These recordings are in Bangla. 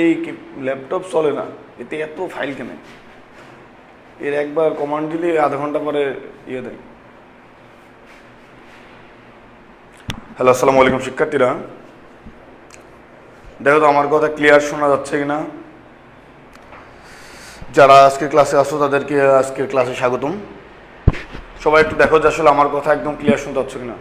এই ল্যাপটপ চলে না, এতে এত ফাইল কেন? এর একবার কমান্ড দিলে আধা ঘন্টা পরে ইয়ে দেয়। হ্যালো, আসসালামু আলাইকুম শিক্ষার্থীরা। দেখো তো আমার কথা ক্লিয়ার শোনা যাচ্ছে কিনা। যারা আজকের ক্লাসে আসো তাদেরকে আজকের ক্লাসে স্বাগতম। সবাই একটু দেখো যে আসলে আমার কথা একদম ক্লিয়ার শুনতে হচ্ছে কিনা।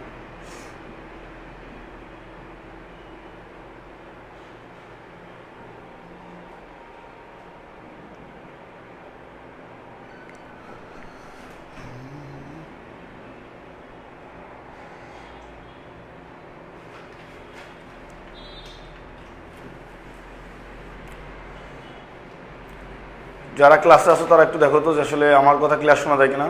যারা ক্লাসে আসো তারা একটু দেখো তো যে আসলে আমার কথা ক্লিয়ার শোনা যায় কিনা।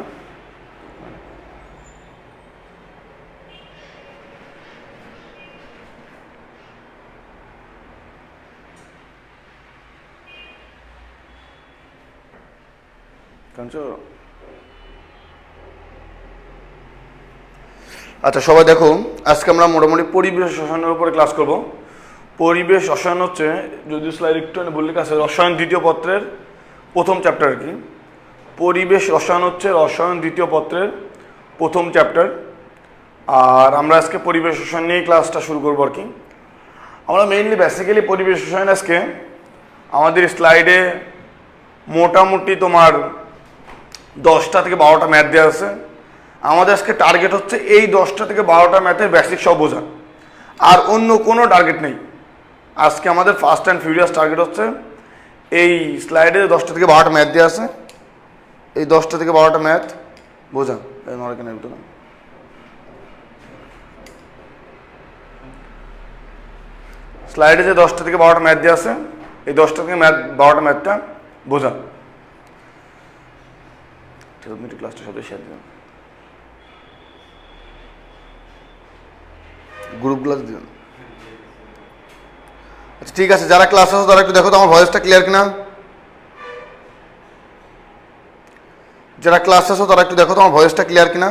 আচ্ছা সবাই দেখো, আজকে আমরা মোটামুটি পরিবেশ রসায়নের উপরে ক্লাস করব। পরিবেশ রসায়ন হচ্ছে, যদি স্লাইড একটু বললে কাছে, রসায়ন দ্বিতীয় পত্রের প্রথম চ্যাপ্টার আর কি। পরিবেশ রসায়ন হচ্ছে রসায়ন দ্বিতীয় পত্রের প্রথম চ্যাপ্টার। আর আমরা আজকে পরিবেশ রসায়ন নিয়ে ক্লাসটা শুরু করবো আর কি। আমরা মেইনলি বেসিক্যালি পরিবেশ রসায়ন আজকে আমাদের স্লাইডে মোটামুটি তোমার 10টা থেকে 12টা ম্যাথ দেওয়া আছে। আমাদের আজকে টার্গেট হচ্ছে এই 10টা থেকে 12টা ম্যাথের বেসিক সব বোঝা, আর অন্য কোনো টার্গেট নেই। আজকে আমাদের ফাস্ট অ্যান্ড ফিউরিয়াস টার্গেট হচ্ছে এই স্লাইডে 10টা থেকে 12টা ম্যাথ দেওয়া আছে, এই 10টা থেকে 12টা ম্যাথ বোঝা। স্লাইডে যে 10টা থেকে 12টা ম্যাথ দেওয়া আছে, এই 10টা থেকে 12টা ম্যাথটা বোঝা। ক্লাসটা সাথে শেয়ার দিলাম, গ্রুপগুলো দিলাম। আচ্ছা ঠিক আছে, যারা ক্লাস আছে তারা একটু দেখো তো আমার ভয়েসটা ক্লিয়ার কিনা। যারা ক্লাস আছো তারা একটু দেখো তো আমার ভয়েসটা ক্লিয়ার কিনা।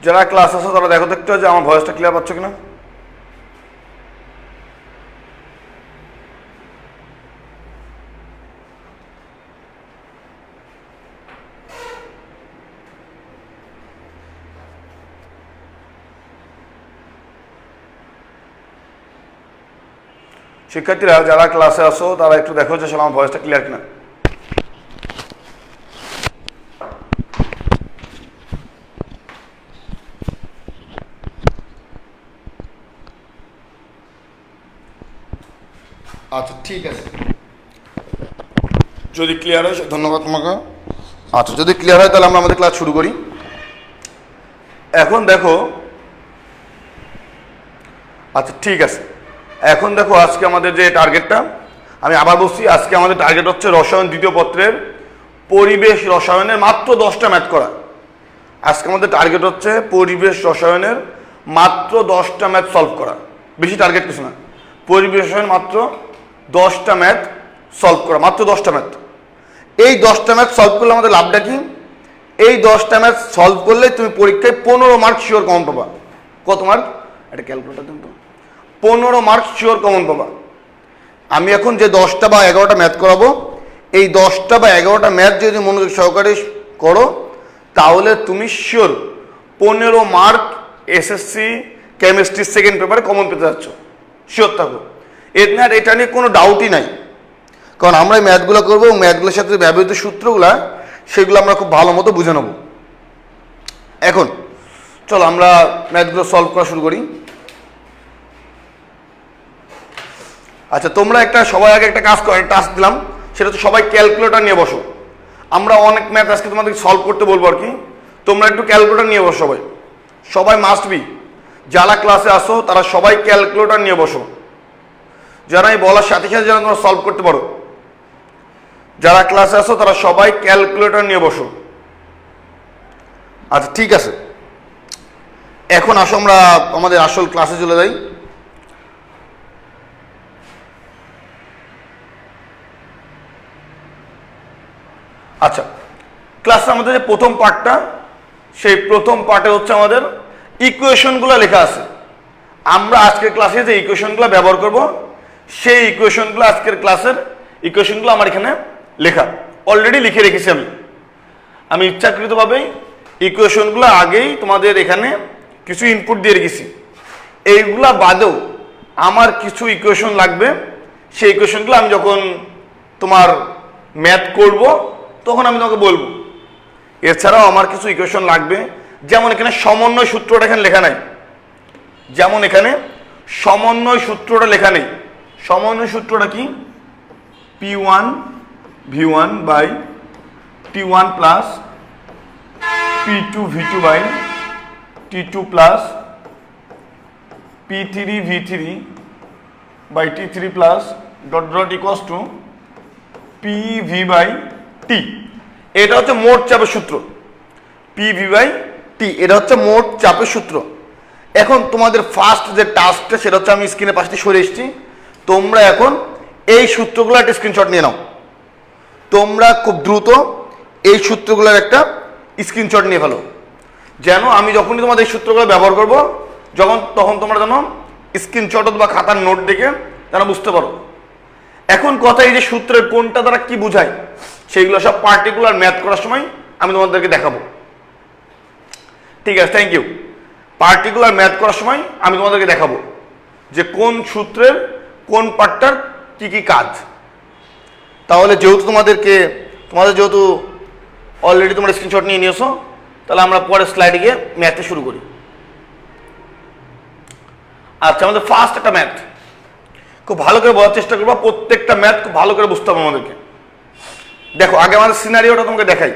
যারা ক্লাস আছো তারা দেখো তো একটু যে আমার ভয়েসটা ক্লিয়ার পাচ্ছ কিনা। শিক্ষার্থীরা যারা ক্লাসে আসো তারা একটু দেখো যে আসলে আমার ভয়েসটা ক্লিয়ার কিনা। আচ্ছা ঠিক আছে, যদি ক্লিয়ার হয় ধন্যবাদ তোমাকে। আচ্ছা যদি ক্লিয়ার হয় তাহলে আমরা আমাদের ক্লাস শুরু করি। এখন দেখো, আচ্ছা ঠিক আছে, এখন দেখো আজকে আমাদের যে টার্গেটটা, আমি আবার বলছি, আজকে আমাদের টার্গেট হচ্ছে রসায়ন দ্বিতীয় পত্রের পরিবেশ রসায়নের মাত্র 10টা ম্যাথ করা। আজকে আমাদের টার্গেট হচ্ছে পরিবেশ রসায়নের মাত্র 10টা ম্যাথ সলভ করা, বেশি টার্গেট কিছু না। পরিবেশ রসায়ন মাত্র 10টা ম্যাথ সলভ করা, মাত্র 10টা ম্যাথ। এই 10টা ম্যাথ সলভ করলে আমাদের লাভটা কি? এই 10টা ম্যাথ সলভ করলে তুমি পরীক্ষায় 15 মার্ক শিওর কমন পাবা। কত মার্ক? একটা ক্যালকুলেটর দিন তো। 15 মার্ক শিওর কমন পাবা। আমি এখন যে 10টা বা 11টা ম্যাথ করাবো, এই 10টা বা 11টা ম্যাথ যদি মনোযোগ সহকারে করো তাহলে তুমি sure 15 mark SSC chemistry second পেপারে কমন পেতে যাচ্ছ, শিওর থাকো। এটা নিয়ে কোনো ডাউটই নাই, কারণ আমরা এই ম্যাথগুলো করবো এবং ম্যাথগুলোর সাথে ব্যবহৃত সূত্রগুলা সেগুলো আমরা খুব ভালো মতো বুঝে নেব। এখন চলো আমরা ম্যাথগুলো সলভ করা শুরু করি। আচ্ছা তোমরা সবাই আগে একটা কাজ করো, টাস্ক দিলাম, সেটা হচ্ছে সবাই ক্যালকুলেটর নিয়ে বসো। আমরা অনেক ম্যাথ আজকে তোমাদের সলভ করতে বলবো আর কি। তোমরা একটু ক্যালকুলেটর নিয়ে বসো, সবাই মাস্ট বি। যারা ক্লাসে আসো তারা সবাই ক্যালকুলেটর নিয়ে বসো, যারা এই বলার সাথে সাথে যেন তোমরা সলভ করতে পারো। যারা ক্লাসে আসো তারা সবাই ক্যালকুলেটর নিয়ে বসো। আচ্ছা ঠিক আছে, এখন আসো আমরা আমাদের আসল ক্লাসে চলে যাই। আচ্ছা, ক্লাসের আমাদের যে প্রথম পার্টটা, সেই প্রথম পার্টে হচ্ছে আমাদের ইকুয়েশনগুলো লেখা আছে। আমরা আজকের ক্লাসে যে ইকুয়েশনগুলো ব্যবহার করব, সেই ইকুয়েশনগুলো আজকের ক্লাসের ইকুয়েশনগুলো আমার এখানে লেখা, অলরেডি লিখে রেখেছি। আমি ইচ্ছাকৃতভাবেই ইকুয়েশনগুলো আগেই তোমাদের এখানে কিছু ইনপুট দিয়ে রেখেছি। এইগুলা বাদেও আমার কিছু ইকুয়েশন লাগবে, সেই ইকুয়েশনগুলো আমি যখন তোমার ম্যাথ করব তখন আমি তোমাকে বলবো। এছাড়াও আমার কিছু ইকুয়েশন লাগবে, যেমন এখানে সমন্বয় সূত্রটা এখানে লেখা নাই, যেমন এখানে সমন্বয় সূত্রটা লেখা নেই। সমন্বয় সূত্রটা কি? P1 V1 by T1 plus P2 V2 by T2 plus P3 V3 by T3 plus dot dot equals to PV by T। এটা হচ্ছে মোট চাপের সূত্র। PV বাই T এটা হচ্ছে মোট চাপের সূত্র। এখন তোমাদের ফার্স্ট যে টাস্কটা, সেটা হচ্ছে আমি স্ক্রিনের পাশে সরে এসেছি। তোমরা এখন এই সূত্রগুলো একটা স্ক্রিনশট নিয়ে নাও। তোমরা খুব দ্রুত এই সূত্রগুলোর একটা স্ক্রিনশট নিয়ে ফেলো, যেন আমি যখনই তোমাদের এই সূত্রগুলো ব্যবহার করব তখন তোমরা যেন স্ক্রিনশট অথবা খাতার নোট দেখে যেন বুঝতে পারো। এখন কথা এই যে সূত্রের কোনটা দ্বারা কি বোঝায়, সেইগুলো সব পার্টিকুলার ম্যাথ করার সময় আমি তোমাদেরকে দেখাবো। ঠিক আছে, থ্যাংক ইউ। পার্টিকুলার ম্যাথ করার সময় আমি তোমাদেরকে দেখাবো যে কোন সূত্রের কোন পার্টটার কি কি কাজ। তাহলে তোমাদের যেহেতু অলরেডি তোমরা স্ক্রিনশট নিয়ে নিয়েছো, তাহলে আমরা পরের স্লাইডে গিয়ে ম্যাথটা শুরু করি। আচ্ছা, আমাদের ফার্স্ট একটা ম্যাথ খুব ভালো করে বোঝার চেষ্টা করবো। প্রত্যেকটা ম্যাথ খুব ভালো করে বুঝতে হবে আমাদেরকে। দেখো, আগে আমাদের সিনারিওটা তোমাকে দেখাই।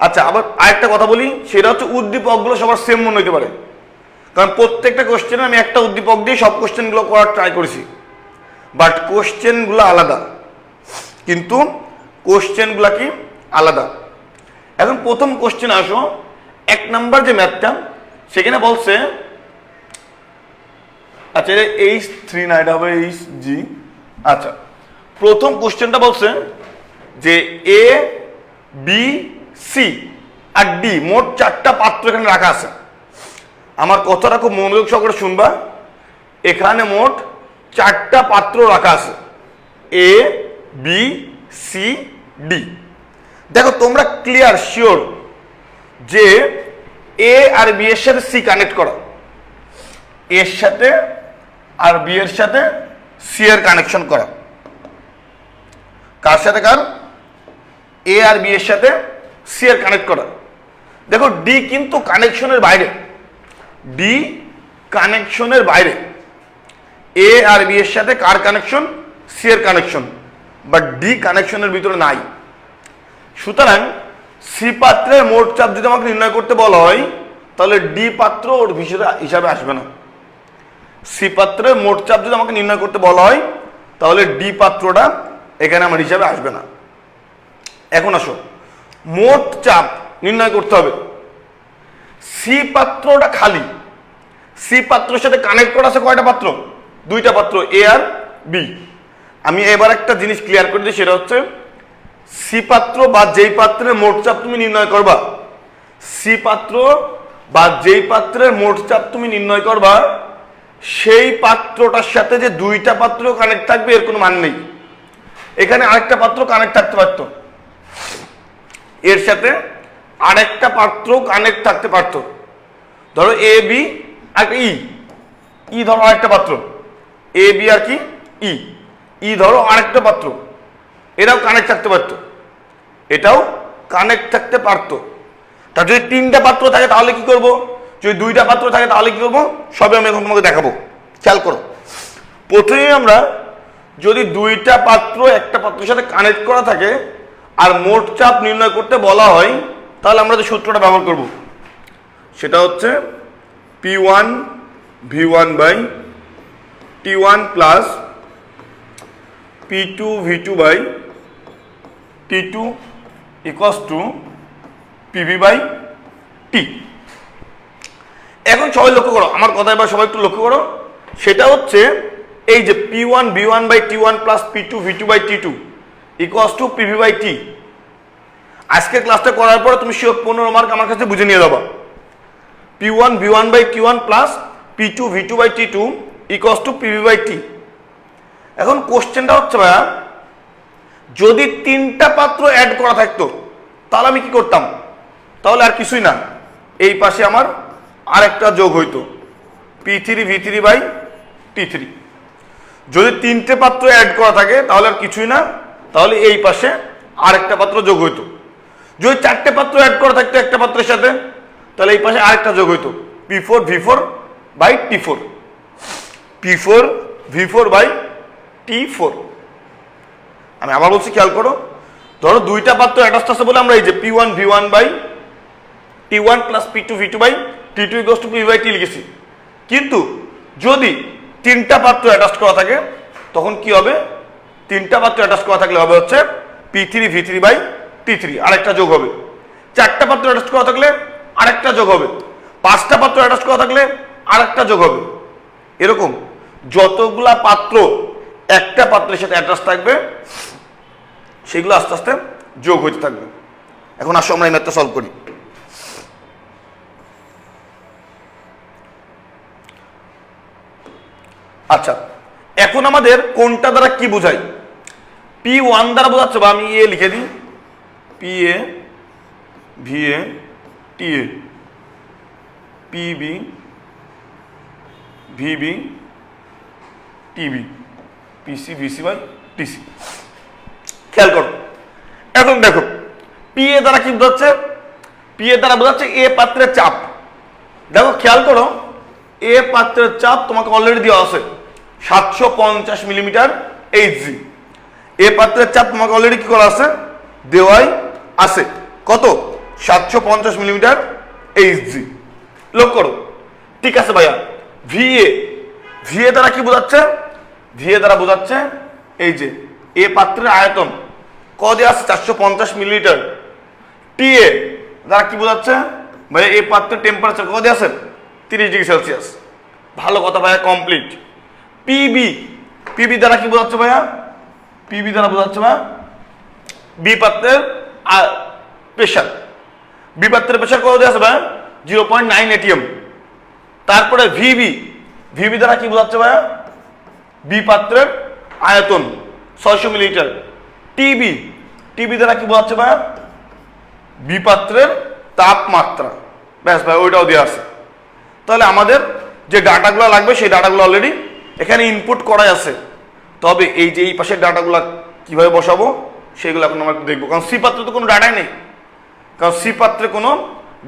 আচ্ছা, আবার আরেকটা কথা বলি, সেটা হচ্ছে উদ্দীপকগুলো সবার সেম মনে হতে পারে, কারণ প্রত্যেকটা কোশ্চেনে আমি একটা উদ্দীপক দিয়ে সব কোশ্চেনগুলো করার ট্রাই করেছি, বাট কোশ্চেনগুলো আলাদা, কিন্তু কোশ্চেনগুলো কি আলাদা। এখন প্রথম কোশ্চেন আসো, 1 নাম্বার যে ম্যাথটা, সেখানে বলছে, আচ্ছা এটা H3 না, এটা হবে HG। আচ্ছা, প্রথম কোশ্চেনটা বলছে যে A B C R D মোট 4টা পাত্র এখানে রাখা আছে। আমার কথাটা খুব মনোযোগ সহকারে শুনবা। এখানে মোট 4টা পাত্র রাখা আছে, A B C D। দেখো, তোমরা ক্লিয়ার শিওর যে A আর B এর সাথে C কানেক্ট করা, এর সাথে আর B এর সাথে C এর কানেকশন করা। কার সাথে কার? A আর B এর সাথে C এর কানেক্ট করা। দেখো, D কিন্তু কানেকশনের বাইরে, D কানেকশনের বাইরে। A আর B এর সাথে কার কানেকশন? C এর কানেকশন, বাট D কানেকশনের ভিতরে নাই। সুতরাং C পাত্রের মোট চাপ যদি আমাকে নির্ণয় করতে বলা হয়, তাহলে D পাত্র ওর হিসাবে আসবে না। C পাত্রের মোট চাপ যদি আমাকে নির্ণয় করতে বলা হয়, তাহলে D পাত্রটা এখানে আমার হিসাবে আসবে না। এখন আসো, মোট চাপ নির্ণয় করতে হবে। C পাত্রটা খালি, C পাত্রের সাথে কানেক্ট করা আছে কয়টা পাত্র? 2টা পাত্র, A আর B। আমি এবার একটা জিনিস ক্লিয়ার করে দিই, সেটা হচ্ছে C পাত্র বা যেই পাত্রের মোট চাপ তুমি নির্ণয় করবা, C পাত্র বা যেই পাত্রের মোট চাপ তুমি নির্ণয় করবা, সেই পাত্রটার সাথে যে 2টা পাত্র কানেক্ট থাকবে এর কোনো মান নেই। এখানে আরেকটা পাত্র কানেক্ট থাকতে পারত, এর সাথে আরেকটা পাত্র কানেক্ট থাকতে পারত। ধরো A B আর E ধরো আরেকটা পাত্র, A B আর কি E ধরো আরেকটা পাত্র, এটাও কানেক্ট থাকতে পারত, এটাও কানেক্ট থাকতে পারত। তা যদি 3টা পাত্র থাকে তাহলে কি করব? যদি 2টা পাত্র থাকে তাহলে কি করবো? সবই আমি এখন তোমাকে দেখাবো, খেয়াল করো। প্রথমেই আমরা যদি 2টা পাত্র একটা পাত্রের সাথে কানেক্ট করা থাকে আর মোট চাপ নির্ণয় করতে বলা হয়, তাহলে আমরা যে সূত্রটা ব্যবহার করব, সেটা হচ্ছে P1 V1 by T1 plus P2 V2 by T2 equals to PV by T। এখন সবাই লক্ষ্য করো, আমার কথা এবার সবাই একটু লক্ষ্য করো। সেটা হচ্ছে এই যে P1 V1 by T1 plus P2 V2 by T2 equals to PV by T। আজকে ক্লাসটা করার পরে তুমি শিওর 15 মার্ক আমার কাছে বুঝে নিয়ে যাবা। P1 V1 by Q1 plus P2 V2 by T2 equals to PV by T। এখন কোশ্চেনটা হচ্ছে ভাইয়া, যদি 3টা পাত্র অ্যাড করা থাকতো তাহলে আমি কি করতাম? তাহলে আর কিছুই না, এই পাশে আমার আরেকটা যোগ হইতো P3 V3 বাই T3। যদি 3টে পাত্র অ্যাড করা থাকে তাহলে আর কিছুই না, তাহলে এই পাশে আরেকটা পাত্র যোগ হইতো। যদি 4টে পাত্র অ্যাড করা থাকতো একটা পাত্রের সাথে, তাহলে এই পাশে আরেকটা যোগ হইতো P4 V4 by T4, P4 V4 by T4। আমি আবার বলছি, খেয়াল করো, ধরো 2টা পাত্র অ্যাটাচড আছে বলে আমরা এই যে P1 V1 by T1 plus P2 V2 by T2 equals to PV by T লিখেছি। কিন্তু যদি 3টা পাত্র অ্যাটাচড করা থাকে তখন কি হবে? 3টা পাত্র অ্যাটাচড করা থাকলে হবে হচ্ছে P3 V3 বাই T3, আরেকটা যোগ হবে। 4টা পাত্র অ্যাটাচড করা থাকলে আরেকটা যোগ হবে। 5টা পাত্র অ্যাটাচড করা থাকলে আরেকটা যোগ হবে। এরকম যতগুলা পাত্র একটা পাত্রের সাথে অ্যাটাচ থাকবে সেগুলো আস্তে আস্তে যোগ হতে থাকবে। এখন আসো আমরা এই ম্যাথটা সলভ করি। আচ্ছা, এখন আমাদের কোনটা দ্বারা কি বোঝাই? P1 দ্বারা বোঝাচ্ছে, বা আমি এ লিখে দিই, PA VA TA PB VB TB PC VC by TC। খেয়াল করো, এখন দেখো PA দ্বারা কি বোঝাচ্ছে? PA দ্বারা বোঝাচ্ছে এ পাত্রের চাপ। দেখো খেয়াল করো, এ পাত্রের চাপ তোমাকে অলরেডি দেওয়া আছে 750 মিলিমিটার Hg। এ পাত্রের চাপ তোমাকে অলরেডি কি করা আছে? দেওয়াই আছে। কত? 750 মিলিমিটার Hg। লক্ষ্য করো, ঠিক আছে ভাইয়া। VA দ্বারা কি বোঝাচ্ছে? VA দ্বারা বোঝাচ্ছে এই যে এ পাত্রের আয়তন কত দেওয়া আছে? 450 মিলিলিটার। TA দ্বারা কি বোঝাচ্ছে? ভাইয়া এ পাত্রের টেম্পারেচার কত দেওয়া আছে? 30 ডিগ্রি সেলসিয়াস। ভালো কথা ভাইয়া, কমপ্লিট। PB দ্বারা কি বোঝাচ্ছে ভাইয়া? PB দ্বারা বোঝাচ্ছে ভাইয়া বি পাত্রের প্রেশার। বি পাত্রের প্রেশার কত দেওয়া আছে ভাইয়া? 0.9 ATM। তারপরে VB দ্বারা কি বোঝাচ্ছে ভাইয়া? বি পাত্রের আয়তন 600 মিলিলিটার। TB দ্বারা কি বোঝাচ্ছে ভাইয়া? বি পাত্রের তাপমাত্রা। ব্যাস ভাই, ওইটাও দেওয়া আছে। তাহলে আমাদের যে ডাটাগুলো লাগবে সেই ডাটাগুলো অলরেডি এখানে ইনপুট করাই আছে। তবে এই যে এই পাশের ডাটাগুলো কিভাবে বসাবো সেগুলো এখন আমরা দেখবো, কারণ সি পাত্রে তো কোনো ডাটাই নেই। কারণ সি পাত্রে কোনো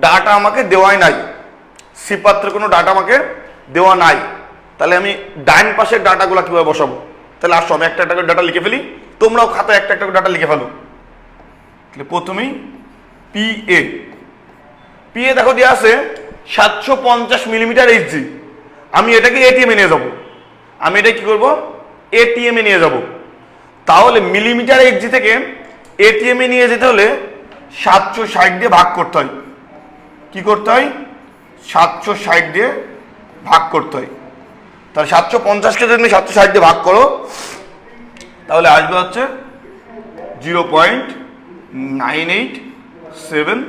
ডাটা আমাকে দেওয়াই নাই, সি পাত্রে কোনো ডাটা আমাকে দেওয়া নাই। তাহলে আমি ডাইন পাশের ডাটাগুলো কিভাবে বসাবো? তাহলে আসো আমি একটা একটা করে ডাটা লিখে ফেলি, তোমরাও খাতায় একটা একটা করে ডাটা লিখে ফেলো। তাহলে প্রথমেই PA দেখো দেওয়া আছে 750 মিলিমিটার Hg। আমি এটাকে ATM এ নিয়ে যাব। আমি এটা কি করব? ATM এ নিয়ে যাব। তাহলে মিলিমিটার Hg থেকে ATM এ নিয়ে যেতে হলে 760 দিয়ে ভাগ করতে হয়। কি করতে হয়? 760 দিয়ে ভাগ করতে হয়। তাহলে 750কে যদি 760 দিয়ে ভাগ করো তাহলে আসবে হচ্ছে 0.987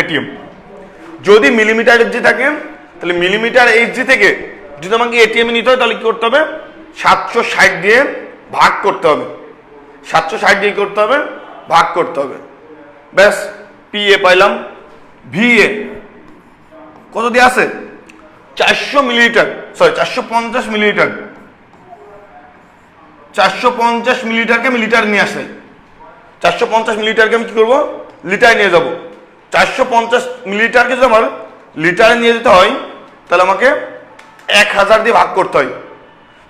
ATM। যদি মিলিমিটার Hg থাকে তাহলে মিলিমিটার Hg থেকে যদি আমাকে ATM এ নিতে হয় তাহলে কি করতে হবে? 760 দিয়ে ভাগ করতে হবে। 760 দিয়ে করতে হবে, ভাগ করতে হবে। ব্যাস, PA পাইলাম। VA কত দিয়ে আছে? 400 মিলিলিটার, সরি 450 মিলিলিটার। 450 মিলিলিটারকে আমি লিটার নিয়ে আসি। 450 মিলিলিটারকে আমি কি করবো? লিটারে নিয়ে যাব। 450 মিলিলিটারকে যদি আমার লিটারে নিয়ে যেতে হয় তাহলে আমাকে 1000 দিয়ে ভাগ করতে হয়।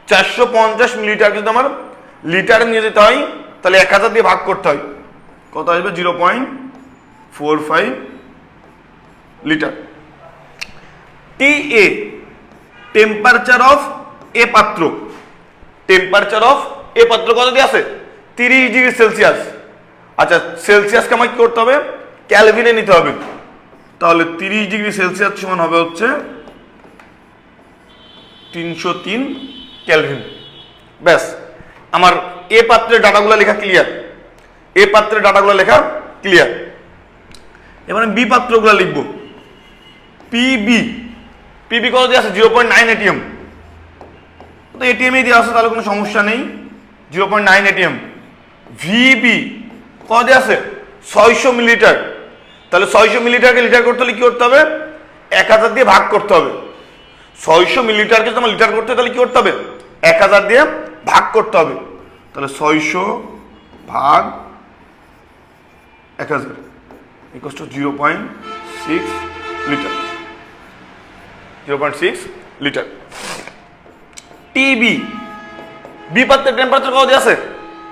450 মিলিলিটারকে যদি আমার লিটারে নিয়ে যেতে হয় তাহলে 1000 দিয়ে ভাগ করতে হয়। কত আসবে? 0.45 লিটার। TA টেম্পারেচার অফ এ পাত্র। টেম্পারেচার অফ এ পাত্র কত দিয়ে আছে? 30 ডিগ্রি সেলসিয়াস। আচ্ছা, সেলসিয়াসকে আমাকে কি করতে হবে? ক্যালভিনে নিতে হবে। তাহলে 30 ডিগ্রি সেলসিয়াস সমান হবে হচ্ছে 303 ক্যালভিন। ব্যাস, আমার এ পাত্রের ডাটাগুলো লেখা ক্লিয়ার। এ পাত্রের ডাটাগুলো লেখা ক্লিয়ার। এবার বি পাত্রগুলো লিখব। পিবি, পিবি কত দিয়ে আছে 0.9 এটিএম, তো এটিএম দিয়ে আছে তাহলে কোনো সমস্যা নেই, 0.9 এটিএম। ভিবি কত দিয়ে আছে 600 মিলিলিটার, তাহলে 600 মিলিলিটারকে লিটার করতে হলে কি করতে হবে 1000 দিয়ে ভাগ করতে হবে। 600 মিলিলিটারকে যদি আমার লিটার করতে হয় তাহলে কি করতে হবে 1000 দিয়ে ভাগ করতে হবে, তাহলে 600 ভাগ 1000 equals to 0.6 litre, 0.6 litre. TB, B পাত্রের টেম্পারেচার কত দিয়ে আছে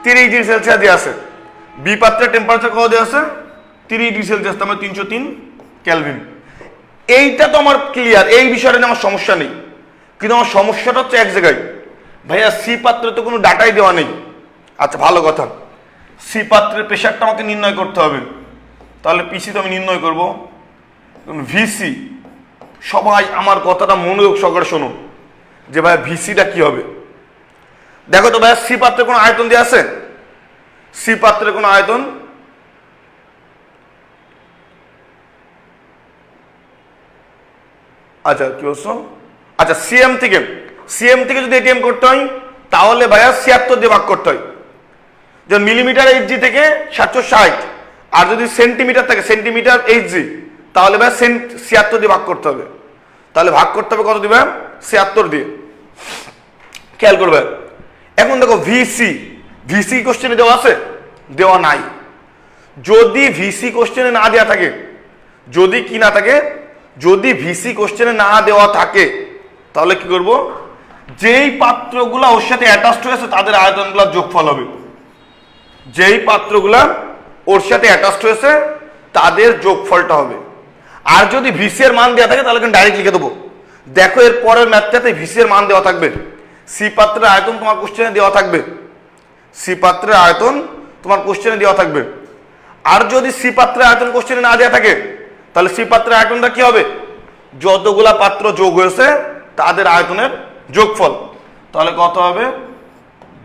30 ডিগ্রি সেলসিয়াস দিয়ে আছে। বি পাত্রের টেম্পারেচার কত দিয়ে আছে 30 ডিগ্রি সেলসিয়াস, তার মানে 303 কেলভিন। এইটা তো আমার ক্লিয়ার, এই বিষয়টা নিয়ে আমার সমস্যা নেই, কিন্তু আমার সমস্যাটা হচ্ছে এক জায়গায়, ভাইয়া সি পাত্রে তো কোনো ডাটাই দেওয়া নেই। আচ্ছা ভালো কথা, সি পাত্রের প্রেশারটা আমাকে নির্ণয় করতে হবে, তাহলে পিসি তো আমি নির্ণয় করবো। ভিসি, সবাই আমার কথাটা মনোযোগ সহকারে শোনো যে ভাইয়া ভিসিটা কি হবে। দেখো তো ভাইয়া সি পাত্রে কোনো আয়তন দিয়ে আছে, সি পাত্রে কোনো আয়তন, আচ্ছা কি বলছো, আচ্ছা সিএম থেকে যদি এটিএম করতে হয় তাহলে ভাইয়া 76 দিয়ে ভাগ করতে হয়। যেমন মিলিমিটার এইচজি থেকে 760, আর যদি সেন্টিমিটার থাকে সেন্টিমিটার এইচজি তাহলে ভাইয়া 76 দিয়ে ভাগ করতে হবে, তাহলে ভাগ করতে হবে কত দিবে 76 দিয়ে। খেয়াল করবে। এখন দেখো ভিসি, ভিসি কোশ্চেনে দেওয়া আছে দেওয়া নাই। যদি ভিসি কোশ্চেনে না দেওয়া থাকে, যদি কি না থাকে, যদি ভিসি কোশ্চেনে না দেওয়া থাকে তাহলে কি করব, যেই পাত্রগুলা ওর সাথে অ্যাটাচড হয়েছে তাদের আয়তনগুলোর যোগফল হবে, যেই পাত্রগুলা ওর সাথে অ্যাটাচড হয়েছে তাদের যোগফলটা হবে। আর যদি ভিসি এর মান দেওয়া থাকে তাহলে ডাইরেক্ট লিখে দেবো। দেখো এর পরের ম্যাথটাতে ভিসি এর মান দেওয়া থাকবে, সি পাত্রের আয়তন তোমার কোশ্চেনে দেওয়া থাকবে, সি পাত্রের আয়তন তোমার কোশ্চেনে দেওয়া থাকবে। আর যদি সি পাত্রের আয়তন কোশ্চেনে না দেওয়া থাকে তাহলে সি পাত্রের আয়তনটা কি হবে, যতগুলা পাত্র যোগ হয়েছে তাদের আয়তনের যোগফল, তাহলে কত হবে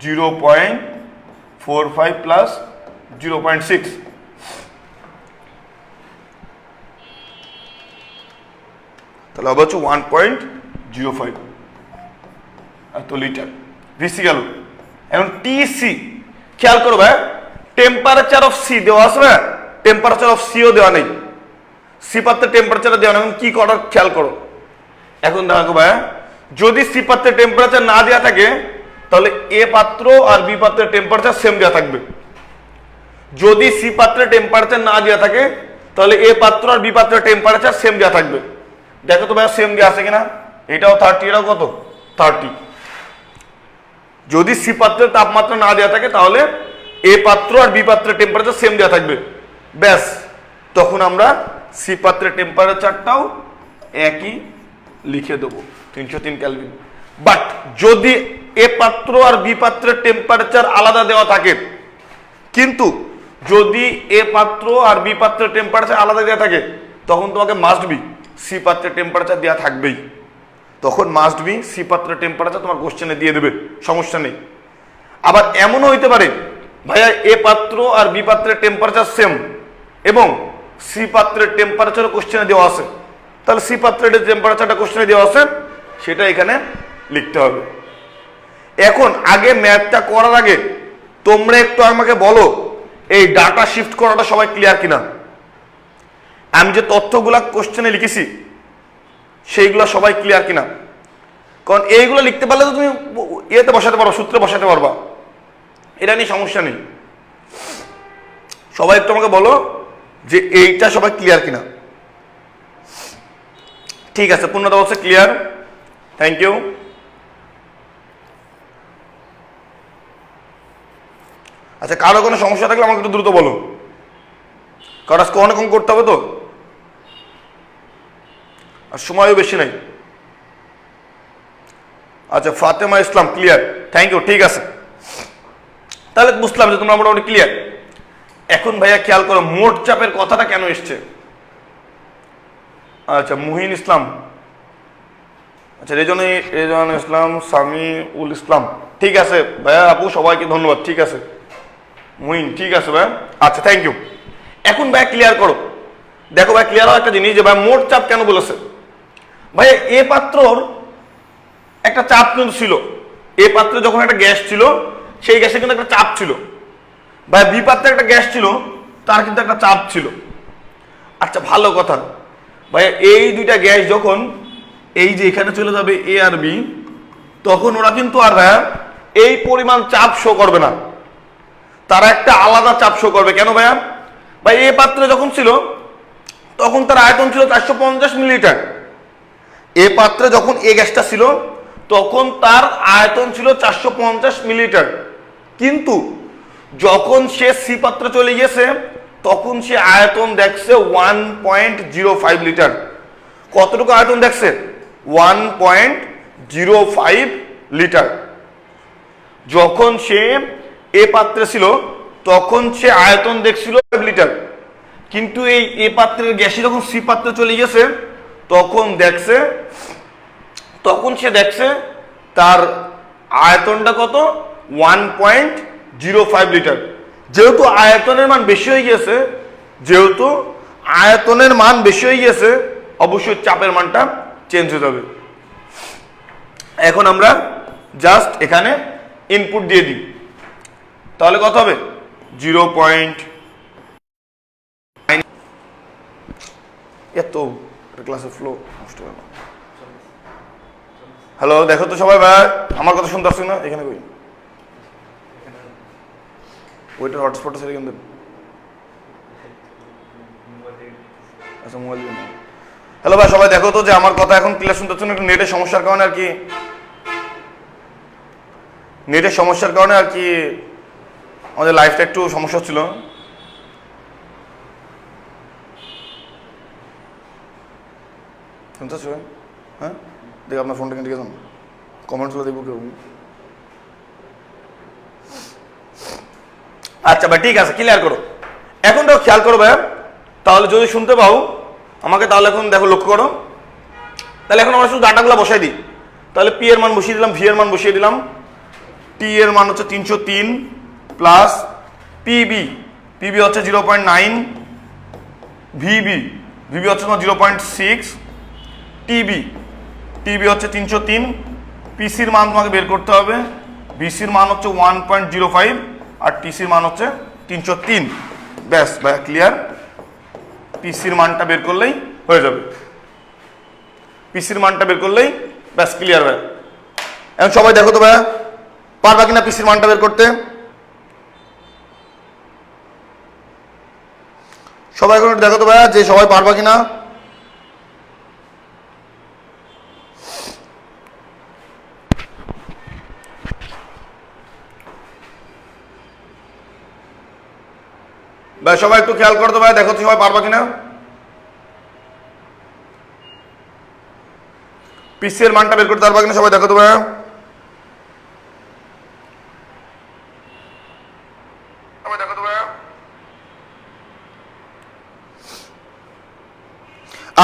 0.45 প্লাস 0.6, তাহলে হবে হচ্ছে 1.05 এত লিটার ভিসি গেল। এখন টিসি, খেয়াল করো ভাই, টেম্পারেচার অফ সি দেওয়া আছে না, টেম্পারেচার অফ সিও দেওয়া নেই, সি পাত্রের টেম্পারেচার দেওয়া নেই। এখন কি করার খেয়াল করো। এখন দেখো ভাই, যদি সি পাত্রের টেম্পারেচার না দেওয়া থাকে তাহলে এ পাত্র আর বি পাত্রের টেম্পারেচার সেম দেওয়া থাকবে। যদি সি পাত্রের টেম্পারেচার না দেওয়া থাকে তাহলে এ পাত্র আর বি পাত্রের টেম্পারেচার সেম দেওয়া থাকবে। দেখো তো ভাই সেম দেওয়া আছে কিনা, এটাও 30, এটাও কত 30। যদি সি পাত্রের তাপমাত্রা না দেওয়া থাকে তাহলে এ পাত্র আর বি পাত্রের টেম্পারেচার সেম দেওয়া থাকবে, ব্যাস তখন আমরা সি পাত্রের টেম্পারেচারটাও একই লিখে দেবো 303 কেলভিন। বাট যদি এ পাত্র আর বি পাত্রের টেম্পারেচার আলাদা দেওয়া থাকে, কিন্তু যদি এ পাত্র আর বি পাত্রের টেম্পারেচার আলাদা দেওয়া থাকে তখন তোমাকে মাস্ট বি সি পাত্রের টেম্পারেচার দেওয়া থাকবেই, তখন মাস্ট বি সি পাত্রের টেম্পারেচার তোমার কোশ্চেনে দিয়ে দেবে, সমস্যা নেই। আবার এমনও হইতে পারে ভাইয়া এ পাত্র আর বি পাত্রের টেম্পারেচার সেম এবং সি পাত্রের টেম্পারেচারও কোশ্চেনে দেওয়া আছে, তাহলে সি পাত্রের টেম্পারেচারটা কোশ্চেনে দেওয়া আছে সেটা এখানে লিখতে হবে। এখন আগে ম্যাথটা করার আগে তোমরা একটু আমাকে বলো এই ডাটা শিফট করাটা সবাই ক্লিয়ার কিনা। আমি যে তথ্যগুলা কোশ্চেনে লিখেছি সেইগুলো সবাই ক্লিয়ার কিনা, কারণ এইগুলো লিখতে পারলে তো তুমি ইয়েতে বসাতে পারো, সূত্রে বসাতে পারবা, এটা নিয়ে সমস্যা নেই। সবাই একটু আমাকে বলো যে এইটা সবাই ক্লিয়ার কিনা। ঠিক আছে, পূর্ণতা বলছে ক্লিয়ার, থ্যাংক ইউ। আচ্ছা কারো কোনো সমস্যা থাকলে আমাকে একটু দ্রুত বলো, কারণ আজকে অনেক অঙ্ক করতে হবে তো আর সময়ও বেশি নাই। আচ্ছা ফাতেমা ইসলাম ক্লিয়ার, থ্যাংক ইউ, ঠিক আছে। তাহলে বুঝলাম যে তোমরা মোটামুটি ক্লিয়ার। এখন ভাইয়া খেয়াল করো মোট চাপের কথাটা কেন এসছে। আচ্ছা মুহিন ইসলাম, আচ্ছা রেজন ইসলাম, সামিউল ইসলাম, ঠিক আছে ভাইয়া আপু সবাইকে ধন্যবাদ, ঠিক আছে। মুইন, ঠিক আছে ভাই। আচ্ছা, থ্যাংক ইউ। এখন ভাই ক্লিয়ার করো, দেখো ভাই ক্লিয়ার হয় একটা জিনিস যে ভাই মোট চাপ কেন বলেছে। ভাই এ পাত্রর একটা চাপ কিন্তু ছিল, এ পাত্রে যখন একটা গ্যাস ছিল সেই গ্যাসে কিন্তু একটা চাপ ছিল। ভাই বি পাত্রে একটা গ্যাস ছিল, তার কিন্তু একটা চাপ ছিল। আচ্ছা ভালো কথা ভাই, এই দুইটা গ্যাস যখন এই যে এখানে চলে যাবে এ আর বি, তখন ওরা কিন্তু আর ভাইয়া এই পরিমাণ চাপ শো করবে না, তারা একটা আলাদা চাপ শো করবে। কেন ভাইয়া? ভাই এ পাত্রে যখন ছিল তখন তার আয়তন ছিল 450 মিলিলিটার। এ পাত্রে যখন এ গ্যাসটা ছিল তখন তার আয়তন ছিল 450 মিলিলিটার, কিন্তু যখন সে সি পাত্রে চলে গিয়েছে তখন সে আয়তন দেখছে 1.05 লিটার। কতটুকু আয়তন দেখছে? 1.05 লিটার। যখন সে এ পাত্রে ছিল তখন সে আয়তন দেখছিল 5 লিটার, কিন্তু এই এ পাত্রের গ্যাসে যখন সি পাত্রে চলে গেছে তখন সে দেখছে তার আয়তনটা কত? 1.05 লিটার। যেহেতু আয়তনের মান বেশি হয়ে গিয়েছে, অবশ্যই চাপের মানটা চেঞ্জ হয়ে যাবে। এখন আমরা জাস্ট এখানে ইনপুট দিয়ে দিই, তাহলে কত হবে? 0.9। এত ক্লাসের ফ্লো নষ্ট হয়ে গেল। হ্যালো, দেখো তো সবাই ভাই, আমার কথা শুনতে পাচ্ছি না? এখানে কই ওইটার হটস্পটটা সেটা কিন্তু, আচ্ছা মোবাইল দিয়ে নাও। হ্যালো ভাই, সবাই দেখো তো যে আমার কথা এখন ক্লিয়ার শুনতে পাচ্ছেন? একটু নেটের সমস্যার কারণে আর কি, আমাদের লাইফটা একটু সমস্যা ছিল। শুনতে পাচ্ছ? হ্যাঁ, দেখ আপনার ফোনটা কিন্তু গেছেন, কমেন্টসগুলো দেখবো কেউ। আচ্ছা ভাই ঠিক আছে, ক্লিয়ার করো। এখন তো খেয়াল করো ভাই, তাহলে যদি শুনতে পাও আমাকে, তাহলে এখন দেখো লক্ষ্য করো। তাহলে এখন আমরা শুধু ডাটাগুলো বসাই দিই। তাহলে পি এর মান বসিয়ে দিলাম, ভি এর মান বসিয়ে দিলাম। টি এর মান হচ্ছে 303 প্লাস পিবি হচ্ছে 0.9, ভিবি হচ্ছে 0.6, টিবি হচ্ছে 303, পিসির মান তোমাকে বের করতে হবে। বিসির মান হচ্ছে 1.05 আর টিসির মান হচ্ছে 303। ব্যাস ভাই ক্লিয়ার, পিসির মানটা বের করলেই হয়ে যাবে, ব্যাস ক্লিয়ার ভাই। এখন সবাই দেখো তো ভাইয়া, পারবা কিনা পিসির মানটা বের করতে? সবাই এখন দেখো তো ভাইয়া যে সবাই পারবা কিনা। ভাই সবাই একটু খেয়াল করতো ভাই, দেখো তো সবাই পারবা কিনা। পিসি এর মানটা বের করতে পারবা কিনা সবাই দেখো তো ভাই।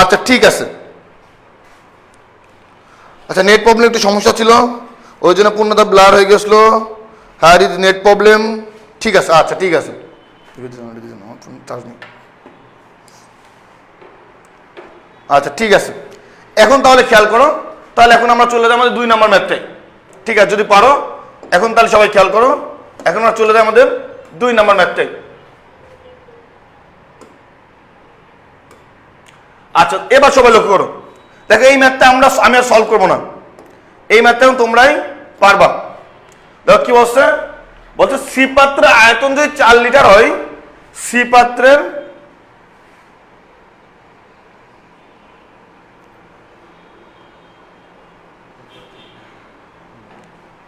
আচ্ছা ঠিক আছে। আচ্ছা নেট প্রবলেম একটু সমস্যা ছিল, ওই জন্য পূর্ণতা ব্লার হয়ে গেছিল। হ্যাঁ নেট প্রবলেম, ঠিক আছে। আচ্ছা ঠিক আছে, আচ্ছা ঠিক আছে। এখন তাহলে খেয়াল করো, তাহলে এখন আমরা চলে যাই আমাদের 2 নম্বর ম্যাথটাই। ঠিক আছে, যদি পারো এখন তাহলে সবাই খেয়াল করো, এখন আমরা চলে যাই আমাদের 2 নম্বর ম্যাথটাই। আচ্ছা এবার সবাই লক্ষ্য করো, দেখো এই ম্যাথটা আমি আর সলভ করবো না, এই ম্যাথটা তোমরাই পারবা। দেখো কি বলছে, সি পাত্রের আয়তন যদি 4 লিটার হয়, সি পাত্রের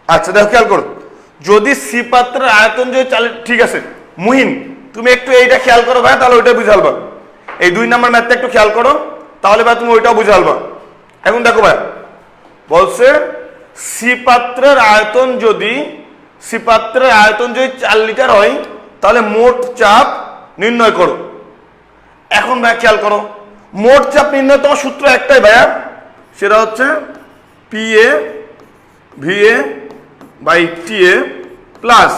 আচ্ছা দেখো খেয়াল করো, যদি সি পাত্রের আয়তন যদি 4, ঠিক আছে মুহিন তুমি একটু এইটা খেয়াল করো ভাই, তাহলে ওইটা বুঝে আলবা। এই 2 নম্বর ম্যাথটা একটু খেয়াল করো, তাহলে ভাই তুমি ওইটাও বুঝে আলবা। এখন দেখো ভাই বলছে সি পাত্রের আয়তন যদি 4 লিটার হয় তাহলে মোট চাপ নির্ণয় করো। এখন ভাই খেয়াল করো, মোট চাপ নির্ণয় তোমার সূত্র একটাই ভাইয়া, সেটা হচ্ছে PA VA by TA plus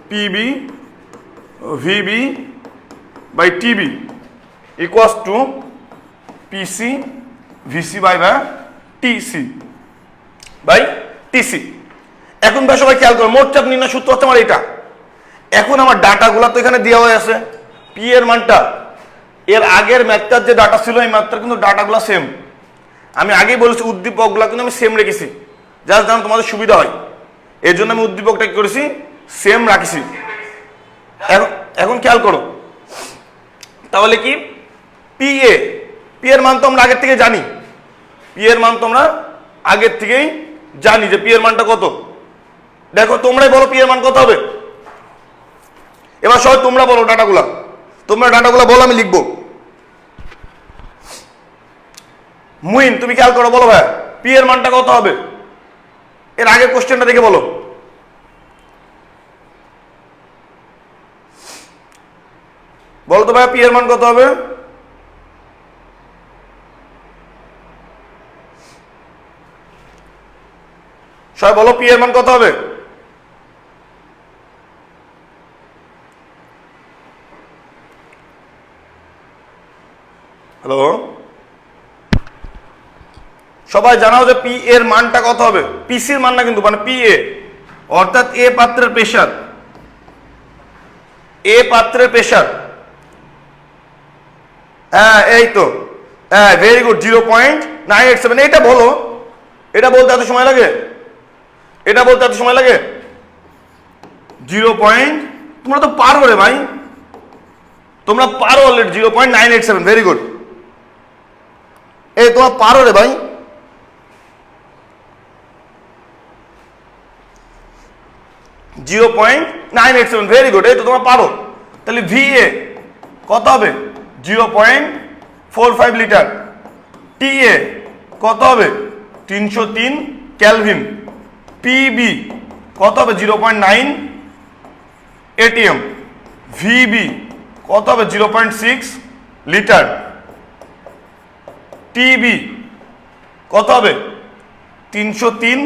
PB VB by TB equals to PC VC by TC by TC. এখন ভাই সবাই খেয়াল করো, মোট চাপ নির্ণয় সূত্র হচ্ছে আমার এটা। এখন আমার ডাটাগুলো তো এখানে দেওয়া হয়ে আছে, পি এর মানটা এর আগের ম্যাথটার যে ডাটা ছিল এই ম্যাথটার কিন্তু ডাটাগুলো সেম। আমি আগেই বলেছি উদ্দীপকগুলো কিন্তু আমি সেম রেখেছি, জাস্ট যেন তোমাদের সুবিধা হয়, এর জন্য আমি উদ্দীপকটা কি করেছি সেম রাখছি। এখন খেয়াল করো, তাহলে কি পি এর মান তো আমরা আগের থেকে জানি, পি এর মান তোমরা আগের থেকেই জানি যে পি এর মানটা কত। দেখো তোমরাই বলো পি এর মান কত হবে। এবার সবাই তোমরা বলো ডাটাগুলা, তোমরা ডাটাগুলা বলো, আমি লিখবো। মুইন তুমি খেয়াল করো, বলো ভাই পি এর মানটা কত হবে, এর আগের কোশ্চেনটা দেখে বলো। বলো তো ভাই পি এর মান কত হবে। সবাই বলো পি এর মান কত হবে। হ্যালো, সবাই জানাও যে পি এর মানটা কত হবে। পিসির মান না কিন্তু, মানে পি এ অর্থাৎ এ পাত্রের প্রেসার, এ পাত্রের প্রেসার। হ্যাঁ এই তো, হ্যাঁ ভেরি গুড, 0.987। এটা বলো, এটা বলতে এত সময় লাগে, এটা বলতে এত সময় লাগে 0. তোমরা তো পারো রে ভাই, তোমরা পারো অলরেডি 0.987। ভেরি গুড, এই তোমরা পারো রে ভাই। ভেরি গুড, এই তো তোমরা পারো। তাহলে ভি এ কত হবে 0.45 লিটার, টি এ কত হবে 303 ক্যালভিন, পিবি কত হবে 0.9 এটিএম, ভিবি কত হবে 0.6 লিটার, টিবি কত হবে 303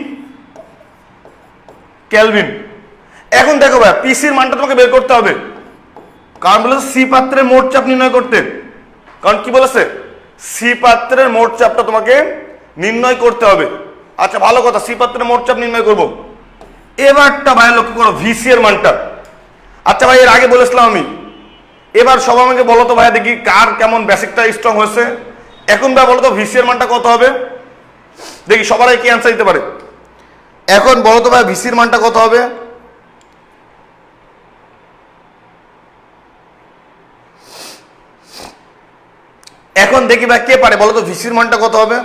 ক্যালভিন। এখন দেখো ভাই পিসির মানটা তোমাকে বের করতে হবে, কারণ বলেছে সি পাত্রের মোট চাপ নির্ণয় করতে। কারণ কি বলেছে, সি পাত্রের মোট চাপটা তোমাকে নির্ণয় করতে হবে। আচ্ছা ভালো কথা, সি পাত্রের মোট চাপ নির্ণয় করব। এবারটা ভাই লক্ষ্য করো ভিসি এর মানটা। আচ্ছা ভাই এর আগে বলেছিলাম আমি, এবার সবাই আমাকে বলো তো ভাই দেখি কার কেমন বেসিকটা স্ট্রং হয়েছে। এখন ভাই বলো তো ভিসি এর মানটা কত হবে, দেখি সবাই কি অ্যান্সার দিতে পারে। এখন বলো তো ভাই ভিসির মানটা কত হবে। এখন দেখি ভাই কে পারে বলো তো ভিসির মানটা কত হবে।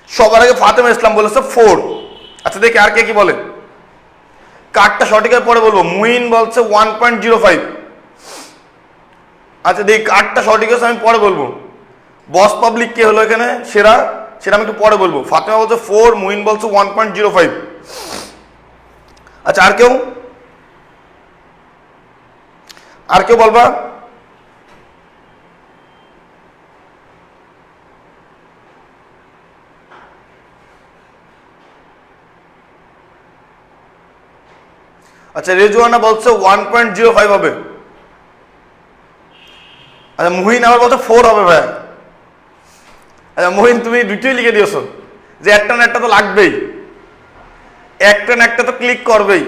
সবার আগে ফাতেমা ইসলাম বলেছে 4। আচ্ছা দেখি আর কে কি বলে, কার্ডটা সঠিকের পরে বলবো। মুইন বলছে 1.05। আচ্ছা দেখি কার্ডটা সঠিক আছে, আমি পরে বলবো। বস পাবলিক কে হলো এখানে সেরা, সেটা আমি একটু পরে বলবো। ফাতেমা বলছে 4, মুইন বলছে 1.05। আচ্ছা আর কেউ, আর কেউ বলবা। আচ্ছা রেজওয়ানা বলছে 1.05 হবে। আচ্ছা মুহিন আবার বলছে 4 হবে ভাই। আচ্ছা মুহিন তুমি দুটোই লিখে দিয়েছো যে একটা না একটা তো লাগবেই, একটা না একটা তো ক্লিক করবেই।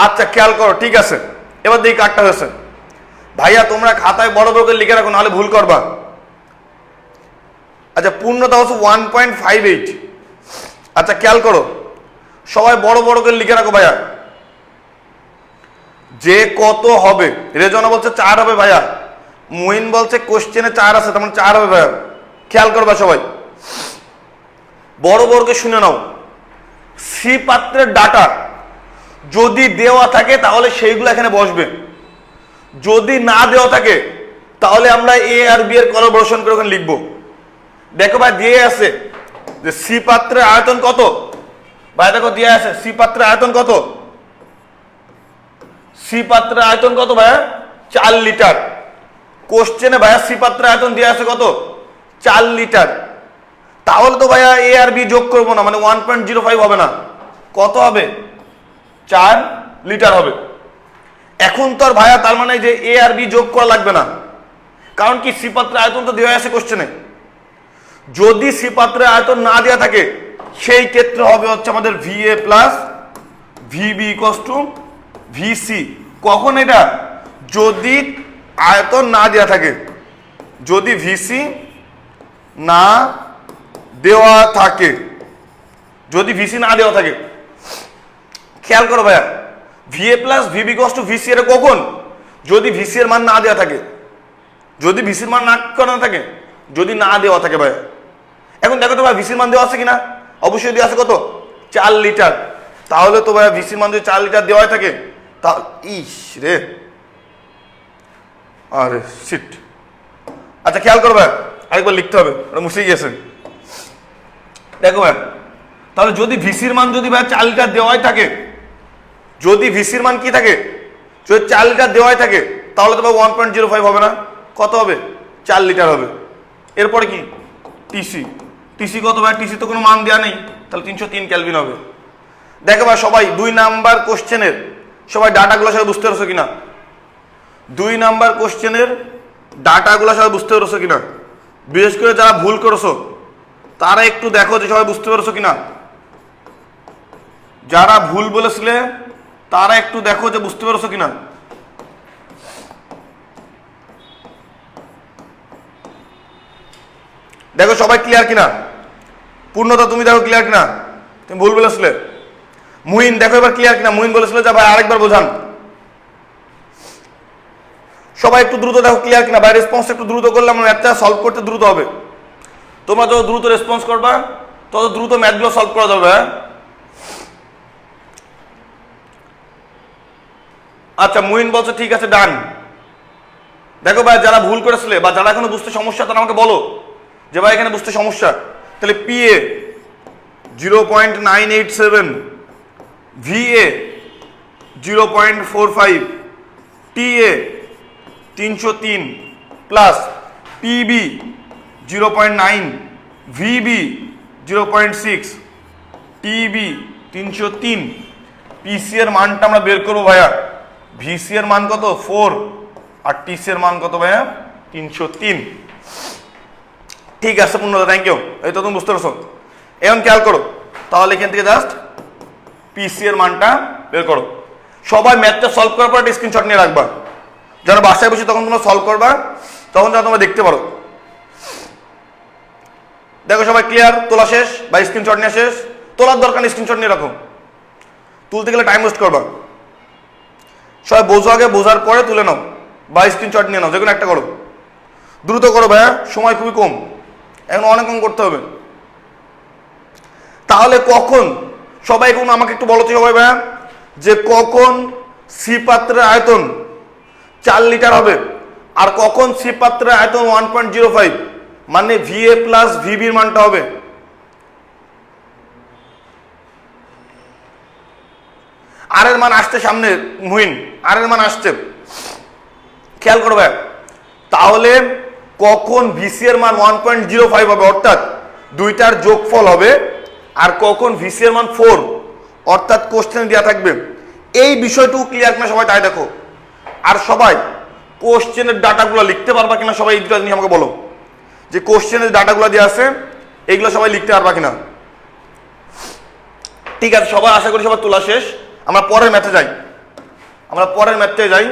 আচ্ছা খেয়াল করো, ঠিক আছে এবার দেখি কার্ডটা হয়েছে। ভাইয়া তোমরা খাতায় বড় বড় করে লিখে রাখো, নাহলে ভুল করবা। আচ্ছা পূর্ণতা হচ্ছে 1.58। আচ্ছা খেয়াল করো, সবাই বড় বড় করে লিখে রাখো ভাইয়া, যে কত হবে। রেজনা বলছে 4 হবে ভাইয়া, মুইন বলছে কোশ্চেনে 4 আছে, তেমন 4 হবে ভাইয়া। খেয়াল করবা সবাই, বড় বড়কে শুনে নাও। সি পাত্রের ডাটা যদি দেওয়া থাকে তাহলে সেইগুলো এখানে বসবে, যদি না দেওয়া থাকে তাহলে আমরা এ আর বি এর কোলাবোরেশন করে ওখানে লিখবো। দেখো ভাই দিয়ে আছে যে সি পাত্রের আয়তন কত, ভাই দেখো দিয়ে আছে সি পাত্রের আয়তন কত, সি পাত্রের আয়তন কত ভাইয়া 4 লিটার। কোশ্চেনে ভাইয়া সি পাত্রের আয়তন দিয়ে আছে কত 4 লিটার। তাহলে তো ভাইয়া এ আর বি যোগ করবো না, মানে 1.05 হবে না। কত হবে? 4 লিটার হবে। এখন তো আর ভাইয়া তার মানে যে এ আর বি যোগ করা লাগবে না, কারণ কি সি পাত্রের আয়তন তো দেওয়া আছে কোশ্চেনে। যদি সি পাত্রের আয়তন না দেওয়া থাকে সেই ক্ষেত্রে হবে হচ্ছে আমাদের VA plus VB equals to VC। কখন এটা? যদি আয়তন না দেওয়া থাকে, যদি VC না দেওয়া থাকে, যদি VC না দেওয়া থাকে। খেয়াল করো ভাইয়া, VA plus VB equals to VC এটা কখন? যদি VC এর মান না দেওয়া থাকে, যদি VC এর মান না করা থাকে, যদি না দেওয়া থাকে ভাইয়া। এখন দেখো তো ভাই VC এর মান দেওয়া আছে কিনা? অবশ্যই দেওয়া আছে। কত? 4 লিটার। তাহলে তো ভাইয়া VC এর মান যদি 4 লিটার দেওয়া থাকে, তা ইস রে, আরে শিট। আচ্ছা খেয়াল করো ভাই, আরেকবার লিখতে হবে, ওটা মুছে গিয়েছে। দেখো ভাই, তাহলে যদি ভিসির মান যদি ভাই 4 লিটার দেওয়াই থাকে, যদি ভিসির মান কি থাকে, যদি 4 লিটার দেওয়াই থাকে, তাহলে তো ভাই 1.05 হবে না, কত হবে? 4 লিটার হবে। এরপরে কি? টিসি। টিসি কত ভাই? টিসি তো কোনো মান দেওয়া নেই, তাহলে 303 কেলভিন হবে। দেখো ভাই সবাই 2 নাম্বার কোশ্চেনের সবাই ডাটাগুলো সবাই বুঝতে পারছো কিনা? 2 নাম্বার কোশ্চেনের ডাটাগুলো সবাই বুঝতে পারছো কিনা? বিশেষ করে যারা ভুল করেছো তারা একটু দেখো যে সবাই বুঝতে পারছো কিনা। যারা ভুল বলেছিলে তারা একটু দেখো যে বুঝতে পারছো কিনা। দেখো সবাই ক্লিয়ার কিনা? পূর্ণতা তুমি দেখো ক্লিয়ার কিনা? তুমি ভুল বলেছিলে। মুহিন দেখো এবার ক্লিয়ার কিনা? মুহিন বলেছিল যে ভাই আরেকবার বোঝান। সবাই একটু দ্রুত দেখো ক্লিয়ার কিনা? ভাই রেসপন্স একটু দ্রুত করলে আমার ম্যাথটা সলভ করতে দ্রুত হবে। তোমরা যত দ্রুত রেসপন্স করবা তত দ্রুত ম্যাথগুলো সলভ করা যাবে। আচ্ছা মুহিন বলছে ঠিক আছে ডান। দেখো ভাই যারা ভুল করেছিলে বা যারা এখনো বুঝতে সমস্যা তারা আমাকে বলো যে ভাই এখানে বুঝতে সমস্যা। তাহলে PA 0.987, VA 0.45, TA 303 plus PB 0.9, VB 0.6, TB 303। PC এর মানটা আমরা বের করবো ভাইয়া। VC এর মান কত? 4 আর TC এর মান কত ভাইয়া? 303। ঠিক আছে পূর্ণতা, থ্যাংক ইউ। এই তো তুমি বুঝতে পারছো। এখন খেয়াল করো, তাহলে এখান থেকে জাস্ট PC এর মানটা বের করো। সবাই ম্যাথটা সলভ করার পর একটা স্ক্রিনশট নিয়ে রাখবা, যারা বাসায় বসে তখন তোমরা সলভ করবা, তখন যেন তোমরা দেখতে পারো। দেখো সবাই ক্লিয়ার? তোলা শেষ বা স্ক্রিনশট নিয়ে শেষ? তোলার দরকার নেই, স্ক্রিনশট নিয়ে রাখো। তুলতে গেলে টাইম ওয়েস্ট করবা। সবাই বোঝো আগে, বোঝার পরে তুলে নাও বা স্ক্রিনশট নিয়ে নাও, যে কোনো একটা করো। দ্রুত করো ভাইয়া, সময় খুবই কম, এখন অনেক কম করতে হবে। তাহলে কখন সবাই এখন আমাকে একটু বলো তো সবাই ভাইয়া, যে কখন সি পাত্রের আয়তন 4 লিটার হবে আর কখন সি পাত্রের আয়তন 1.05, মানে VA প্লাস VB এর মানটা হবে? আর এর মান আসছে সামনে মুহিন, আর এর মান আসছে, খেয়াল করো ভাই। তাহলে কখন VC এর মান 1.05 হবে, অর্থাৎ দুইটার যোগফল হবে, আর কখন VC এর মান 4, অর্থাৎ কোশ্চেনে দেওয়া থাকবে। এই বিষয়টুকু ক্লিয়ার কিনা সবাই তাই দেখো। আর সবাই কোশ্চেনের ডাটাগুলো লিখতে পারবা কিনা সবাই এই দুটো জিনিস আমাকে বলো, যে কোশ্চেনের ডাটাগুলো দেওয়া আছে এইগুলো সবাই লিখতে পারবা কিনা। ঠিক আছে, সবার আশা করি সবার তোলা শেষ। আমরা পরের ম্যাথে যাই, আমরা পরের ম্যাথে যাই।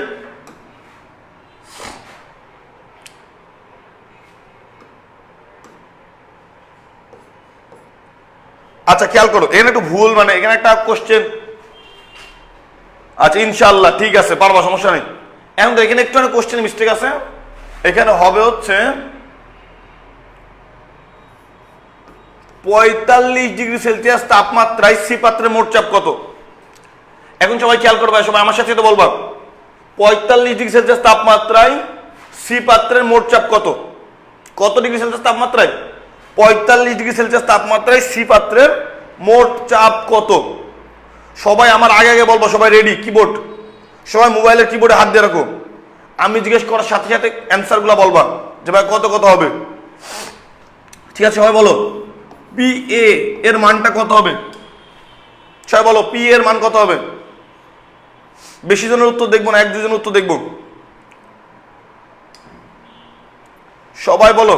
আচ্ছা খেয়াল করো, এখানে একটু ভুল, মানে এখানে একটা কোশ্চেন। আচ্ছা ইনশাআল্লাহ ঠিক আছে, পারবা, সমস্যা নেই। এখন তো এখানে একটু কোশ্চেন মিস্টেক আছে। এখানে হবে হচ্ছে 45 ডিগ্রি সেলসিয়াস তাপমাত্রায় সি পাত্রের মোট চাপ কত? এখন সবাই খেয়াল করবে, সবাই আমার সাথে তো বলবা 45 ডিগ্রি সেলসিয়াস তাপমাত্রায় সি পাত্রের মোট চাপ কত? কত ডিগ্রি সেলসিয়াস তাপমাত্রায়? 45 ডিগ্রি সেলসিয়াস তাপমাত্রায় সি পাত্রের মোট চাপ কত? সবাই আমার আগে আগে বলবো, সবাই রেডি? কিবোর্ড, সবাই মোবাইলের কিবোর্ডে হাত দিয়ে রাখো। আমি জিজ্ঞেস করার সাথে সাথে অ্যান্সারগুলো বলবা যে ভাই কত কত হবে। ঠিক আছে সবাই বলো, PA এর মানটা কত হবে? সবাই বলো পি এর মান কত হবে? বেশি জনের উত্তর দেখবো না, এক দুজনের উত্তর দেখবো। সবাই বলো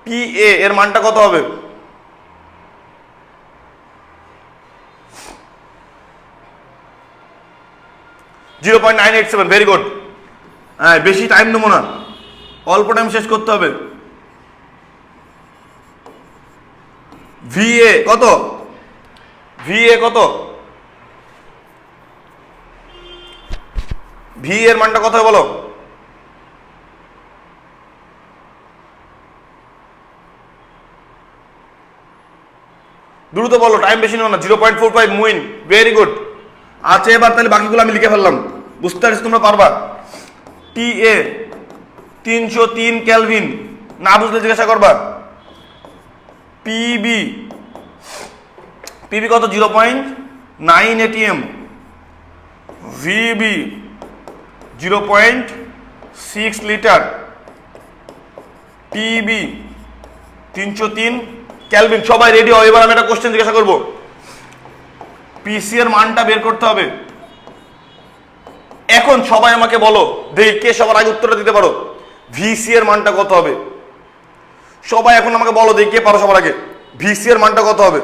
পি এর মানটা কত হবে? (0.987) ভেরি গুড। হ্যাঁ, বেশি টাইম নেবো না, অল্প টাইম শেষ করতে হবে। VA কত? VA কত? ভি এর মানটা কত বলো? দ্রুত বলো, টাইম বেশি নেও না। 0.45 মুইন, ভেরি গুড। আচ্ছা, এবার তাহলে বাকিগুলো আমি লিখে ফেললাম, বুঝতে পারছি তোমরা পারবা। TA 303 কেলভিন, না বুঝলে জিজ্ঞাসা করবা। পিবি কত? 0.9 ATM। VB 0.6 litre. PB 303 kelvin. সবাই রেডি হও, এবার আমি একটা কোশ্চেন জিজ্ঞাসা করবো। পিসি এর মানটা বের করতে হবে। এখন সবাই আমাকে বলো, দেখি কে সবার আগে উত্তরটা দিতে পারো। ভিসি এর মানটা কত হবে? সবাই এখন আমাকে বলো, দেখি কে পারো সবার আগে। ভিসি এর মানটা কত হবে?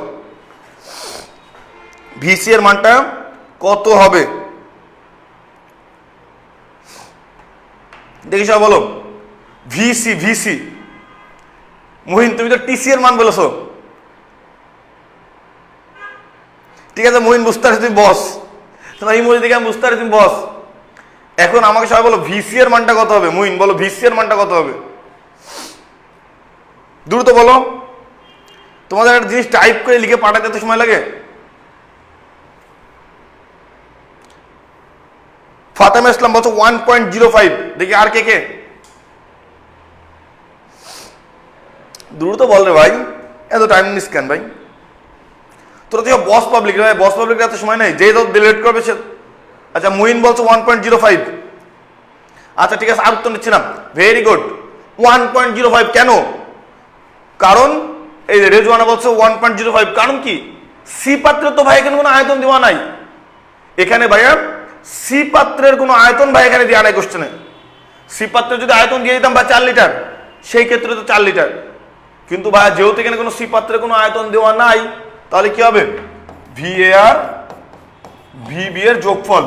ভিসি এর মানটা কত হবে দেখি সবাই বলো। ভিসি। মুহিন, তুমি তো টিসি এর মান বলেছো। ঠিক আছে মুহিন, বুঝতে পারছি তুমি বস, তোমার ইমোজি দেখে আমি বুঝতে পারছি তুমি বস। এখন আমাকে সবাই বলো ভিসি এর মানটা কত হবে? মুহিন বলো ভিসি এর মানটা কত হবে? দ্রুত বলো। তোমাদের একটা জিনিস টাইপ করে লিখে পাঠাতে এত সময় লাগে? ফাতেমা ইসলাম বলছো 1.05। দেখি আর কে? দ্রুত বল রে ভাই, এত টাইম নিস কেন ভাই? তোরা তো বস পাবলিক রে, বস পাবলিক এত সময় নেই, যে তো ডিলিট করবে সে। আচ্ছা, মুইন বলছো 1.05। আচ্ছা ঠিক আছে, আর উত্তর নিচ্ছি না। Very good, 1.05। কেন? কারণ এই রেজওয়ানা বলছো 1.05, কারণ কি? সি পাত্রের তো ভাই এখানে কোনো আয়তন দেওয়া নাই। এখানে ভাইয়া সি পাত্রের কোনো আয়তন ভাই এখানে দেওয়া নাই কোশ্চেনে। সি পাত্রের যদি আয়তন দিয়ে দিতাম বা 4 লিটার, সেই ক্ষেত্রে তো 4 লিটার। কিন্তু ভাই যেহেতু এখানে কোনো সি পাত্রের কোনো আয়তন দেওয়া নাই, তাহলে কি হবে? VA আর VB এর যোগফল,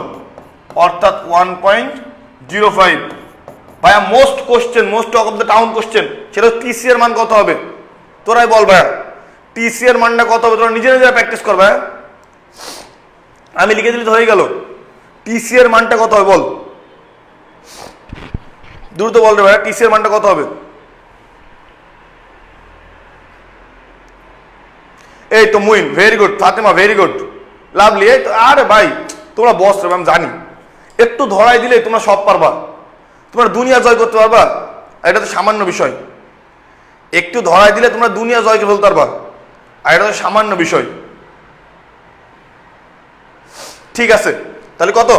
অর্থাৎ 1.05। ভাইয়া most talk of the town question, সেটা টিসি এর মান কত হবে? তোরাই বল ভাইয়া, টিসি এর মানটা কত হবে? তোরা নিজে প্র্যাকটিস কর ভাইয়া। আমি লিখে দিলে তো হয়ে গেল। টিসি এর মানটা কত হবে বল, দ্রুত বল রে ভাইয়া, টিসি এর মানটা কত হবে? এই তো Muin, very good. Fatema, very good, lovely. এই তো, আরে ভাই তোমরা বস রে, আমি জানি। একটু ধরাই দিলে তোমরা সব পারবা, তোমরা দুনিয়া জয় করতে পারবা। এটা তো সামান্য বিষয়। একটু ধরাই দিলে তোমরা দুনিয়া জয় করে ফেলতে পারবা, আর এটা তো সামান্য বিষয়। ঠিক আছে, তাহলে কত?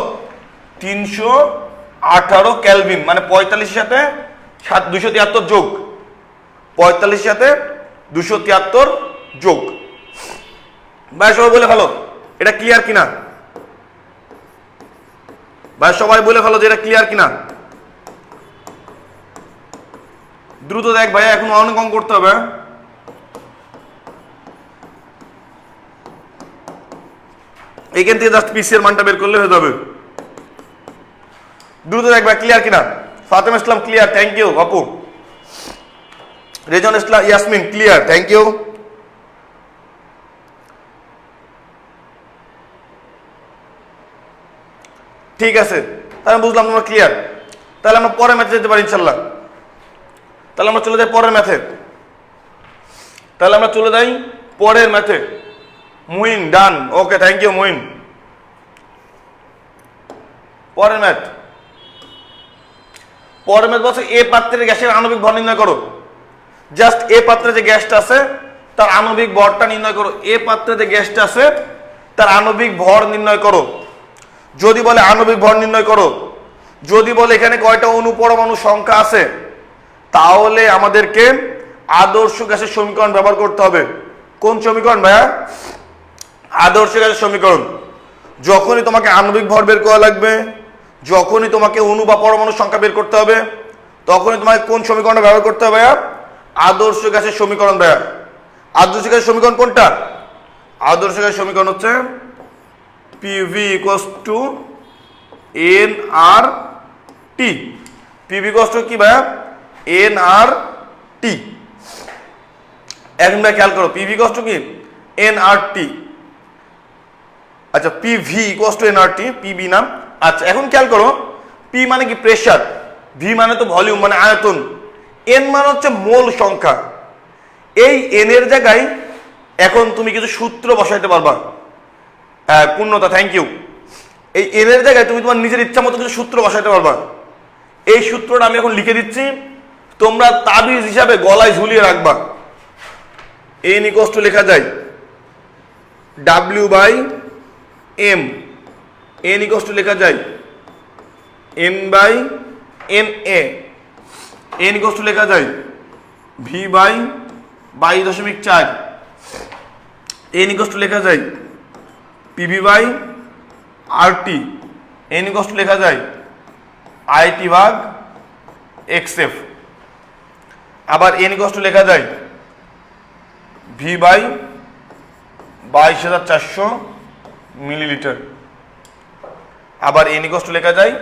318 কেলভিন, মানে 45 সাথে 273 যোগ, 45 সাথে 273 যোগ। ভাই সবাই বলে ফেলো এটা ক্লিয়ার কিনা। ভাই সবাই বলে ফেলো যে এটা ক্লিয়ার কিনা। দ্রুত দেখ ভাইয়া, এখন অনেক অঙ্ক করতে হবে। এখান থেকে জাস্ট পিসি এর মানটা বের করলে হয়ে যাবে। দ্রুত দেখ ভাই ক্লিয়ার কিনা। ফাতেমা ইসলাম clear, thank you. Bapu, Rezon Islam, Yasmin clear, thank you. ঠিক আছে, তাহলে বুঝলাম তোমরা ক্লিয়ার। তাহলে আমরা পরের ম্যাথে যেতে পারি ইনশাল্লাহ। তাহলে আমরা চলে যাই পরের ম্যাথে। মুইন ডান, ওকে, থ্যাংক ইউ মুইন। পরের ম্যাথ বলছে এ পাত্রের গ্যাসের আণবিক ভর নির্ণয় করো। জাস্ট এ পাত্রে যে গ্যাসটা আছে তার আণবিক ভরটা নির্ণয় করো। এ পাত্রে যে গ্যাসটা আছে তার আণবিক ভর নির্ণয় করো। যদি বলে আণবিক ভর নির্ণয় করো, যদি বলে এখানে কয়টা অনুপরমাণু সংখ্যা আছে, তাহলে আমাদেরকে আদর্শ গ্যাসের সমীকরণ ব্যবহার করতে হবে। কোন সমীকরণ ভাইয়া? আদর্শ গ্যাসের সমীকরণ, যখনই তোমাকে আণবিক ভর বের করা লাগবে, যখনই তোমাকে অণু বা পরমাণুর সংখ্যা বের করতে হবে, তখনই তোমাকে কোন সমীকরণটা ব্যবহার করতে হবে ভাইয়া? আদর্শ গ্যাসের সমীকরণ ভাইয়া। আদর্শ গ্যাসের সমীকরণ কোনটা? আদর্শ গ্যাসের সমীকরণ হচ্ছে PV = nRT। PV = কি ভাইয়া? nRT। এখন ভাই খেয়াল করো, PV = কি? nRT। আচ্ছা, PV = nRT, PV নাম। আচ্ছা, এখন খেয়াল করো, P মানে কি? প্রেসার, V মানে তো ভলিউম মানে আয়তন, N মানে হচ্ছে মোল সংখ্যা। এই N এর জায়গায় এখন তুমি কিছু সূত্র বসাইতে পারবা। হ্যাঁ পূর্ণতা, থ্যাংক ইউ। এই N এর জায়গায় তুমি তোমার নিজের ইচ্ছা মতো কিছু সূত্র বসাইতে পারবা। এই সূত্রটা আমি এখন লিখে দিচ্ছি, তোমরা তাবিজ হিসাবে গলায় ঝুলিয়ে রাখবা। N = লেখা যায় W/M, N = লেখা যায় N/NA, N = লেখা যায় V/22.4, N = লেখা যায় PV/RT, N = লেখা যায় IT/XF, আবার N = লেখা যায় V/22,400 মিলিলিটার, আবার N = লেখা যায়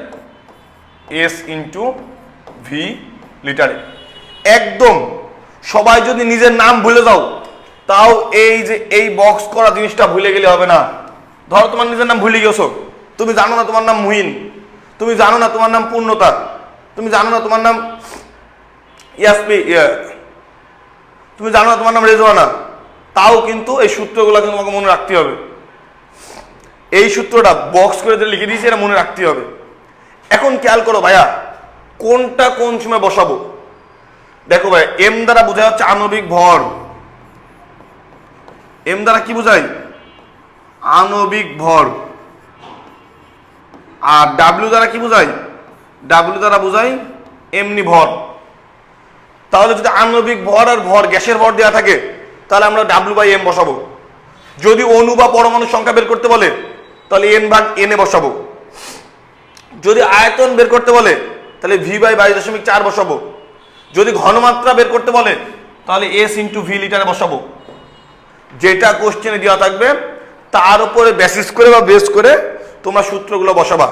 S/V লিটারে। একদম সবাই যদি নিজের নাম ভুলে যাও, তাও এই যে এই বক্স করা জিনিসটা ভুলে গেলে হবে না। ধরো তোমার নিজের নাম ভুলে গেছো, তুমি জানো না তোমার নাম মুহিন, তুমি জানো না তোমার নাম পূর্ণতা, তুমি জানো না তোমার নাম তুমি জানো না তোমার নাম রেজওয়ানা, তাও কিন্তু এই সূত্রগুলো কিন্তু তোমাকে মনে রাখতে হবে। এই সূত্রটা বক্স করে যে লিখে দিয়েছি, এটা মনে রাখতে হবে। এখন খেয়াল করো ভাইয়া, কোনটা কোন সময় বসাবো। দেখো ভাই, এম দ্বারা বোঝা হচ্ছে আণবিক ভর। এম দ্বারা কি বোঝায়? আণবিক ভর। আর ডাব্লিউ দ্বারা কি বোঝায়? ডাব্লিউ দ্বারা বোঝায় এমনি ভর। তাহলে যদি আণবিক ভর আর ভর গ্যাসের ভর দেওয়া থাকে, তাহলে আমরা W/M বসাবো। যদি অণু বা পরমাণুর সংখ্যা বের করতে বলে, তাহলে N/N বসাবো। যদি আয়তন বের করতে বলে, তাহলে V/22.4 বসাবো। যদি ঘনমাত্রা বের করতে বলে, তাহলে S/V লিটারে বসাবো। যেটা কোশ্চেনে দেওয়া থাকবে তার উপরে বেসিস করে বা বেস করে তোমরা সূত্রগুলো বসাবা।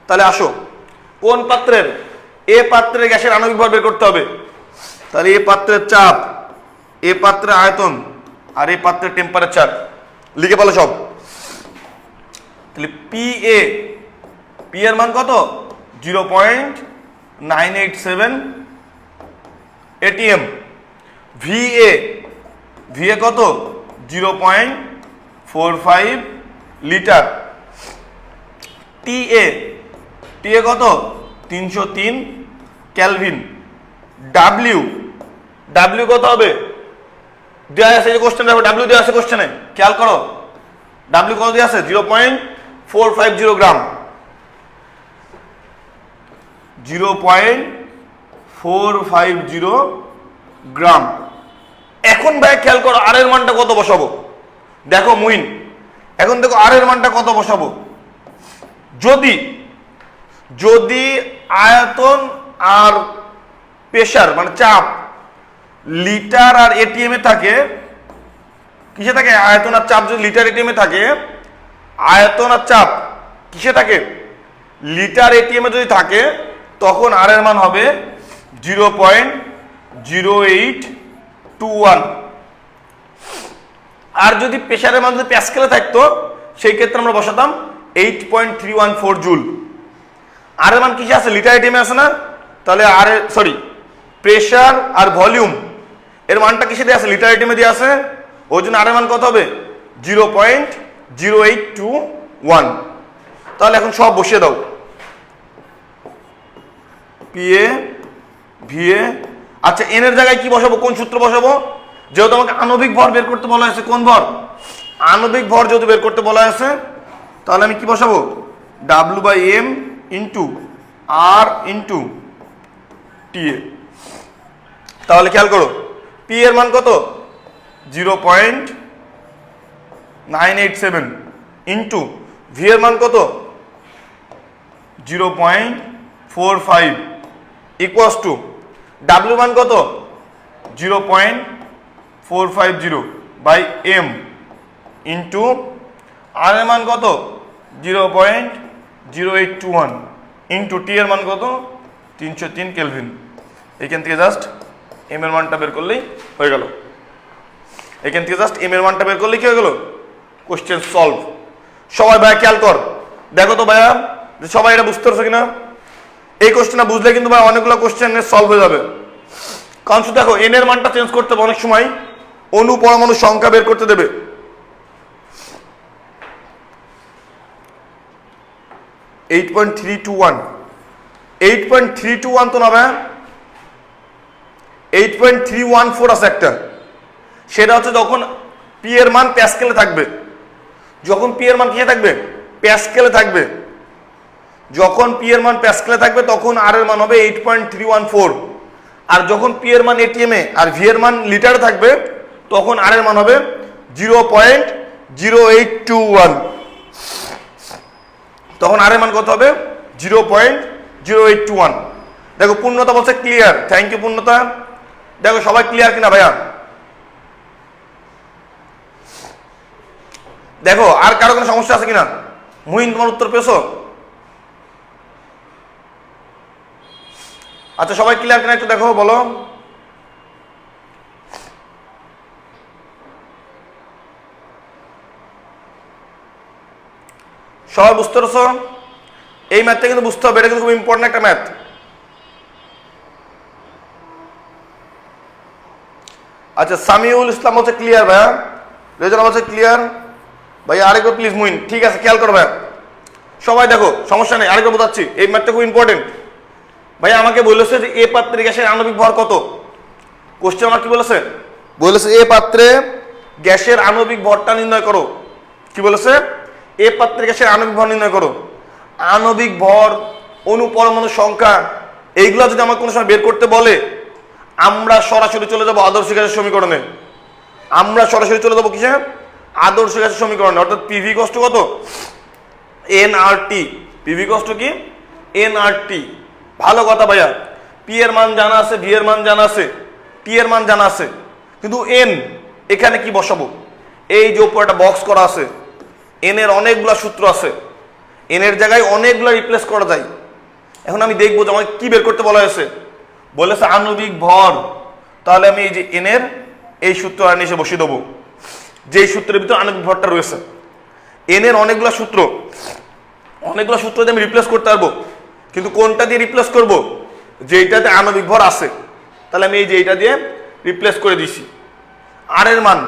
তাহলে আসো, কোন পাত্রের? এ পাত্রের গ্যাসের আণবিক ভর বের করতে হবে। তাহলে এ পাত্রের চাপ, এ পাত্রের আয়তন, আর এ পাত্রের টেম্পারেচার লিখে ফেলো সব। তাহলে PA, P এর মান কত? 0.987 ATM। VA, VA কত? 0.45 লিটার। TA, TA কত? 303 কেলভিন। W, W কত হবে? দেওয়া আছে কোশ্চেনে, W দেওয়া আছে কোশ্চেনে, খেয়াল করো। W কত দেওয়া আছে? 0.450 গ্রাম। 0.450 গ্রাম। এখন ভাই খেয়াল করো, আর এর মানটা কত বসাবো। দেখো মুইন, এখন দেখো আর এর মানটা কত বসাবো। যদি যদি আয়তন আর প্রেসার মানে চাপ লিটার আর এটিএম এ থাকে, কিসে থাকে? আয়তন আর চাপ যদি লিটার এটিএম এ থাকে, আয়তন আর চাপ কিসে থাকে? লিটার এটিএম এ যদি থাকে, তখন আর এর মান হবে 0.0821। আর যদি প্রেসারের মান যদি প্যাসকেলে থাকতো, সেই ক্ষেত্রে আমরা বসাতাম 8.314 জুল। আর এর মান কিসে আছে? লিটার এটিএম এ আছে না? তাহলে আর সরি, প্রেসার আর ভলিউম এর মানটা কিসে দিয়ে আছে? লিটার এটিএম এ দিয়ে আছে। ওই জন্য আর এর মান কত হবে? 0.0821। তাহলে এখন সব বসিয়ে দাও। PA, VA। আচ্ছা, N এর জায়গায় কি বসাবো? কোন সূত্র বসাবো? যেহেতু আমাকে আণবিক ভর বের করতে বলা হয়েছে, কোন ভর? আণবিক ভর যেহেতু বের করতে বলা হয়েছে, তাহলে আমি কি বসাবো? W/M into R into TA। তাহলে খেয়াল করো, P এর মান কত? 987 ইন্টু ভি এর মান কত 0.45 ইকুয়ালস টু ডাব্লিউ মান কত 0.450 বাই এম ইন্টু আর এর মান কত 0.0821 ইন্টু টি এর মান কত 303 কেলভিন। এখান থেকে জাস্ট এম এর মানটা বের করলেই হয়ে গেল। এখান থেকে জাস্ট এম এর মানটা বের করলেই কি হয়ে গেল, কোশ্চেন সলভ। সবাই ভাইয়া খেয়াল কর, দেখো তো ভাইয়া সবাই এটা বুঝতে পারছো কিনা। এই কোশ্চেনটা বুঝলে কিন্তু ভাই অনেকগুলো কোশ্চেন সলভ হয়ে যাবে। কারণ শুধু দেখো এন এর মানটা চেঞ্জ করতে হবে, অনেক সময় অণু পরমাণু সংখ্যা বের করতে দেবে। 8.321 তো না ভাইয়া, 8.314 আছে একটা, সেটা হচ্ছে যখন পি এর মান প্যাসকেলে থাকবে। যখন পি এর মান কি থাকবে, প্যাসকেলে থাকবে। যখন পি এর মান প্যাসকেলে থাকবে তখন আর এর মান হবে 8.314। আর যখন পি এর মান এটিএম এ আর ভি এর মান লিটারে থাকবে তখন আর এর মান হবে 0.0821। তখন আর এর মান কত হবে 0.0821। দেখো পূর্ণতা বলছে ক্লিয়ার, থ্যাংক ইউ পূর্ণতা। দেখো সবাই ক্লিয়ার কিনা ভাইয়া, দেখো আর কারো কোনো সমস্যা আছে কিনা। মুহিন তোমার উত্তর পেয়েছো? আচ্ছা সবাই ক্লিয়ার কিনা একটু দেখো, বলো। সবাই বুঝতে পারছো? এই ম্যাথটা কিন্তু বুঝতে হবে, এটা কিন্তু খুব ইম্পর্টেন্ট একটা ম্যাথ। আচ্ছা সামিউল ইসলাম হচ্ছে ক্লিয়ার ভাইয়া, রেজাল্ট হচ্ছে ক্লিয়ার ভাইয়া। আরেকবার প্লিজ মুইন, ঠিক আছে খেয়াল করো ভাইয়া। সবাই দেখো সমস্যা নেই, আরেকবার বোঝাচ্ছি, এই ম্যাথটা খুব ইম্পর্টেন্ট। ভাইয়া আমাকে বলেছে যে এ পাত্রে গ্যাসের আণবিক ভর কত। কোশ্চেন আমার কি বলেছে, বলেছে এ পাত্রে গ্যাসের আণবিক ভরটা নির্ণয় করো। কি বলেছে, এ পাত্রে গ্যাসের আণবিক ভর নির্ণয় করো। আণবিক ভর, অণু পরমাণু সংখ্যা, এইগুলো যদি আমার কোনো সময় বের করতে বলে, আমরা সরাসরি চলে যাবো আদর্শ গ্যাসের সমীকরণে। আমরা সরাসরি চলে যাবো কিসে, আদর্শ গ্যাসের সমীকরণে। অর্থাৎ পিভি কষ্ট কত, এন আর টি। পিভি কষ্ট কি, এন আর টি। ভালো কথা ভাইয়া, পি এর মান জানা আছে, ভি এর মান জানা আছে, টি এর মান জানা আছে, কিন্তু এন এখানে কি বসাবো। এই যে উপরে একটা বক্স করা আছে, এন এর অনেকগুলা সূত্র আছে, এন এর জায়গায় অনেকগুলা রিপ্লেস করা যায়। এখন আমি দেখবো যে আমাকে কি বের করতে বলা হয়েছে, বলেছে আণবিক ভর। তাহলে আমি এই যে এন এর এই সূত্র আর এসে বসিয়ে দেবো, যেই সূত্রের ভিতরে আণবিক ভরটা রয়েছে। এন এর অনেকগুলা সূত্র দিয়ে আমি রিপ্লেস করতে পারবো, কিন্তু কোনটা দিয়ে রিপ্লেস করব, যেইটাতে আণবিক ভর আছে। তাহলে আমি এই যে এইটা দিয়ে রিপ্লেস করে দিছি। আর এর মান,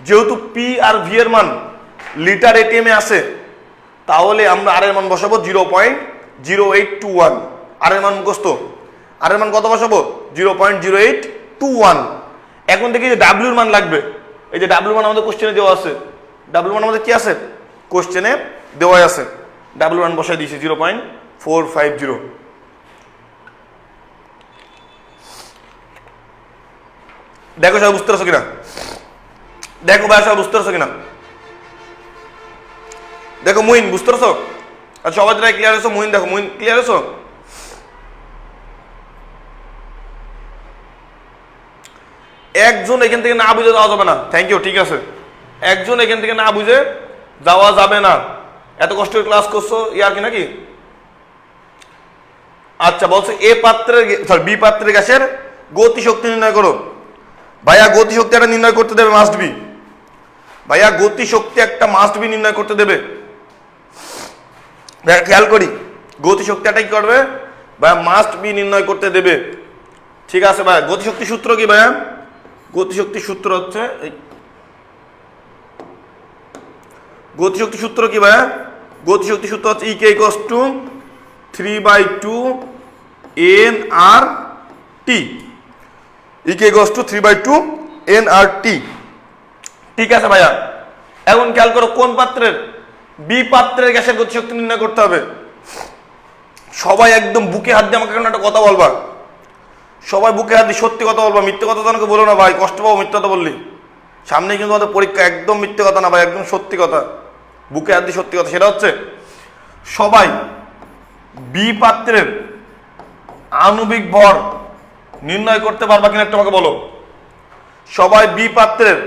যেহেতু পি আর ভি এর মান লিটার এটিএম এ আছে, তাহলে আমরা আর এর মান বসাবো 0.0821। আর এর মান মুখস্থ, আর এর মান কত বসাবো 0.0821। এখন দেখি যে ডাব্লিউর মান লাগবে। এই যে ডাব্লিউ মান আমাদের কোশ্চেনে দেওয়া আছে, ডাব্লিউ মান আমাদের কি আছে, কোশ্চেনে দেওয়া আছে। ডাব্লিউ মান বসাই দিয়েছি 0.450। দেখো সবাই বুঝতে পারছো কিনা, দেখো ভাই সবাই বুঝতে পারছো কিনা। দেখো মুইন বুঝতে পারছো? আচ্ছা সবাই যারা ক্লিয়ার হয়েছো, মুইন দেখো, মুইন ক্লিয়ার হয়েছো? একজন এখান থেকে না বুঝে যাওয়া যাবে না। থ্যাংক ইউ, ঠিক আছে। একজন এখান থেকে না বুঝে যাওয়া যাবে না। এত কষ্ট করে ক্লাস করছো ইয়ার কি নাকি। আচ্ছা বলছে এ পাত্রের সরি বি পাত্রের গ্যাসের গতি শক্তি নির্ণয় করো। ভাইয়া গতি শক্তি একটা নির্ণয় করতে দেবে, মাস্ট বি। ভাইয়া গতি শক্তি একটা মাস্ট বি নির্ণয় করতে দেবে। ভাইয়া খেয়াল করি, গতি শক্তি একটা কি করবে ভাইয়া, মাস্ট বি নির্ণয় করতে দেবে। ঠিক আছে ভাইয়া, গতিশক্তি সূত্র কি ভাইয়া? গতিশক্তি সূত্র হচ্ছে গতিশক্তি সূত্র কি ভাইয়া? গতিশক্তি সূত্র হচ্ছে E K equals to 3/2 nRT। E K equals to 3/2 nRT। ঠিক আছে ভাইয়া, এখন খেয়াল করো কোন পাত্রের, বি পাত্রের গ্যাসের গতিশক্তি নির্ণয় করতে হবে। সবাই একদম বুকে হাত দিয়ে আমাকে একটা কথা বলবা, সবাই বুকে হাত দিয়ে সত্যি কথা বলবা, মিথ্যে কথা তো আমাকে বলো না ভাই, কষ্ট পাবো মিথ্যে কথা বললি। সামনে কিন্তু আমাদের পরীক্ষা, একদম মিথ্যে কথা না ভাই, একদম সত্যি কথা, বুকে হাত দিয়ে সত্যি কথা। সেটা হচ্ছে সবাই বি পাত্রের আণবিক ভর নির্ণয় করতে পারবা কিনা একটু আমাকে বলো। সবাই বি পাত্রের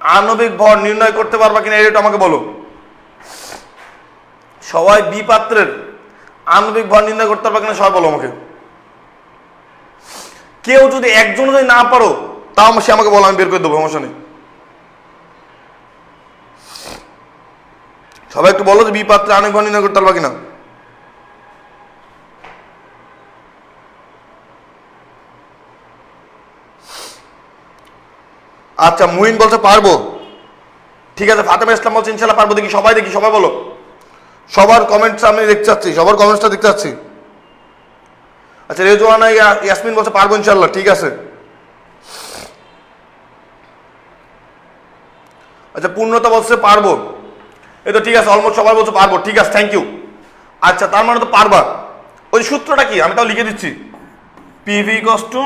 আণবিক ভর নির্ণয় করতে পারবা কিনা এটা আমাকে বলো। সবাই বি পাত্রের আণবিক ভর নির্ণয় করতে পারবা কিনা সবাই বলো আমাকে। কেউ যদি একজন যদি না পারো তাও সে আমাকে বলো, আমি বের করে দেবো, সমস্যা নেই। সবাই একটু বলো যে বি পাত্রে আণবিক ভর নির্ণয় করতে পারবা কিনা। আচ্ছা, মুহিন বলছে পারবো, ঠিক আছে। ফাতেমা ইসলাম বলছে ইনশাল্লাহ পারবো। দেখি সবাই বলো, সবার কমেন্টস আমি দেখতে চাচ্ছি, সবার কমেন্টসটা দেখতে চাচ্ছি। আচ্ছা, রেজওয়ানা ইয়াসমিন বলছে পারবো ইনশাল্লাহ, ঠিক আছে। আচ্ছা, পূর্ণতা বলছে পারবো, এই তো ঠিক আছে, অলমোস্ট সবাই বলছে পারবো, ঠিক আছে, থ্যাংক ইউ। আচ্ছা, তার মানে তো পারবা। ওই সূত্রটা কি আমি তাও লিখে দিচ্ছি, পিভি ইকুয়ালস টু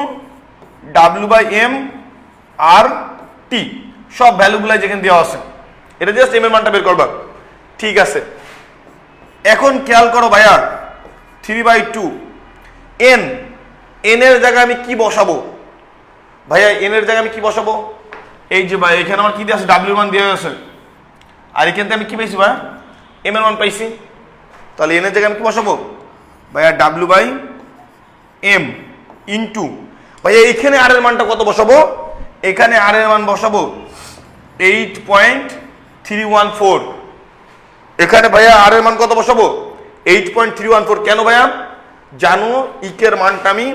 W/M আর টি, সব ভ্যালুগুলাই যেখানে দেওয়া আছে, এটা জাস্ট এম এর মানটা বের করবা, ঠিক আছে। এখন খেয়াল করো ভাইয়া, 3/2 এন, এন এর জায়গায় আমি কি বসাবো ভাইয়া? এন এর জায়গায় আমি কি বসাবো? এই যে ভাই এখানে আমার কি দিয়ে আছে, ডাব্লিউ মান দিয়ে আছে, আর এখান থেকে আমি কি পাইছি ভাইয়া? এম এর মান পাইছি। তাহলে এন এর জায়গায় আমি কি বসাবো ভাইয়া? W/M ইন্টু ভাইয়া এখানে আর এর মানটা কত বসাবো? এখানে আর এর মান বসাবো 8.314। এখানে ভাইয়া আর এর মান কত বসাবো? 8.314। কেন ভাইয়া? জানো ইকের মানটা আমি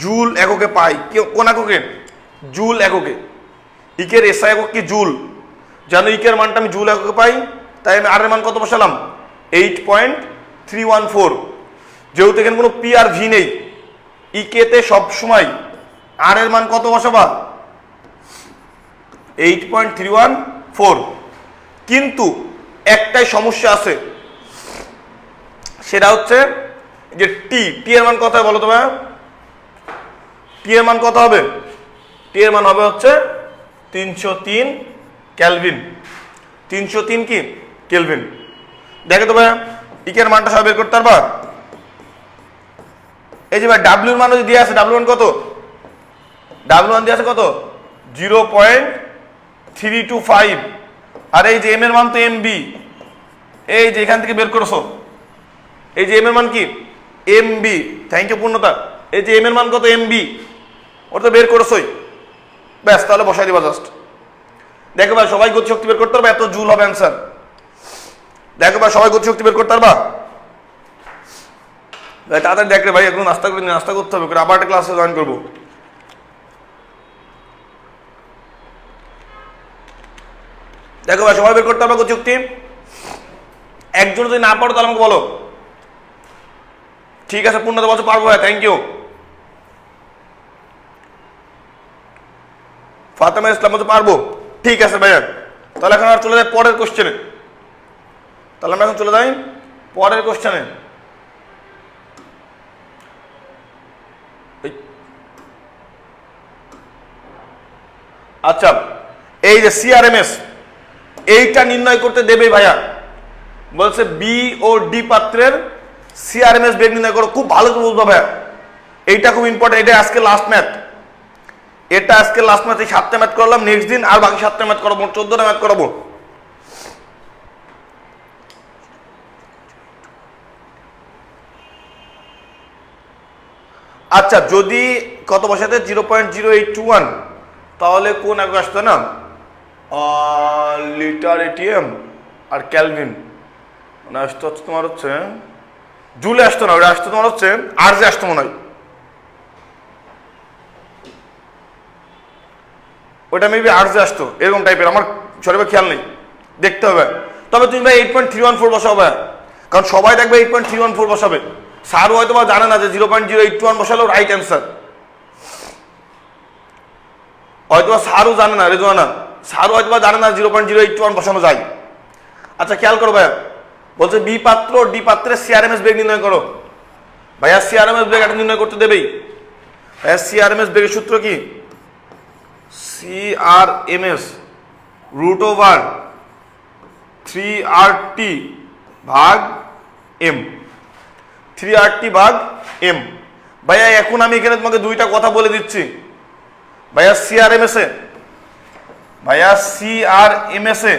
জুল এককে পাই। কোন এককে? জুল এককে। ইকের এসআই একক কি? জুল। জানো ইকের মানটা আমি জুল এককে পাই, তাই আমি আর এর মান কত বসালাম? 8.314। যেহেতু এখানে কোনো পি আর ভি নেই, ইকেতে সবসময় আর এর মান কত বসাবা? 8.314। কিন্তু একটাই সমস্যা আছে, সেটা হচ্ছে যে টি এর মান কত হবে বলো তো ভাই? টি এর মান কত হবে? টি এর মান হবে হচ্ছে 303 কেলভিন। 303 কি কেলভিন? দেখো তো ভাই, ইকের মানটা সব বের করতে পারবা? এই যে ভাই ডাব্লিউর মান যদি দিয়ে আছে, ডাব্লিউ মান কত? ডাব্লিউ মান দিয়ে আছে কত? 0.325। আর এই যে এম এর মান তো এম বি, এই যে এখান থেকে বের করছো, এই যে এম এর মান কি? M B. থ্যাংক ইউ পূর্ণতা। এই যে এম এর মান কত? এম বি, ওটা তো বের করছোই, ব্যাস, তাহলে বসাই দিবা জাস্ট। দেখো ভাই সবাই গতিশক্তি বের করতে পারবা? এত জুল হবে অ্যান্সার। দেখো ভাই সবাই গতিশক্তি বের করতে পারবা? তাড়াতাড়ি দেখ রে ভাই, এখন নাস্তা করে নাস্তা করতে হবে, আবার একটা ক্লাসে জয়েন করবো। দেখো ভাই সবাই বের করতে পারবা গতিশক্তি? একজন যদি না পারো তাহলে আমাকে বলো। ঠিক আছে, পূর্ণতা বলছো পারবো ভাই, থ্যাংক ইউ। ফাতেমা ইসলাম বলছো পারবো, ঠিক আছে ভাইয়া। তাহলে এখন আর চলে যাই পরের কোশ্চেনে। তাহলে আমরা এখন চলে যাই পরের কোশ্চেনে। আচ্ছা, এই যে সিআরএমএস, এইটা নির্ণয় করতে দেবে ভাইয়া, বলছে বি ও ডি পাত্রের সিআরএমএস বেগ নির্ণয় করো। খুব ভালো করে বুঝবো ভাইয়া, এইটা খুব ইম্পর্টেন্ট। এটা আজকে লাস্ট ম্যাথ, এটা আজকে লাস্ট ম্যাথ। এই 7টা ম্যাথ করলাম, নেক্সট দিন আর বাকি 7টা ম্যাথ করাবো, 14টা ম্যাথ করাবো। আচ্ছা, যদি কত বসাতে 0.0821, তাহলে কোন আগে আসতো না? লিটার এটিএম আর ক্যালভিন মানে আসতো হচ্ছে তোমার হচ্ছে জুলে আসতো না, ওটা আসতো তোমার হচ্ছে আর যে আসতো মনে হয়, ওটা মেবি আর যে আসতো এরকম টাইপের, আমার সঠিক খেয়াল নেই, দেখতে হবে। তবে তুমি ভাই 8.314 বসাও ভাই, কারণ সবাই দেখবে 8.314 বসাবে। স্যারও হয়তো বা জানে না যে 0.0821 বসালেও রাইট অ্যান্সার, হয়তো স্যারও জানে না। রেজওয়ানা স্যারও হয়তো বা জানে না 0.0821 বসানো যায়। আচ্ছা খেয়াল করো ভাইয়া, বলছে বি পাত্র ডি পাত্রের সিআরএমএস বেগ নির্ণয় করো। ভাইয়া সিআরএমএস বেগ এটা নির্ণয় করতে দেবেই। ভাইয়া সিআরএমএস বেগের সূত্র কি? CRMS রুট ওভার 3RT ভাগ M, 3RT ভাগ M। ভাইয়া এখন আমি এখানে তোমাকে দুইটা কথা বলে দিচ্ছি। ভাইয়া CRMS এ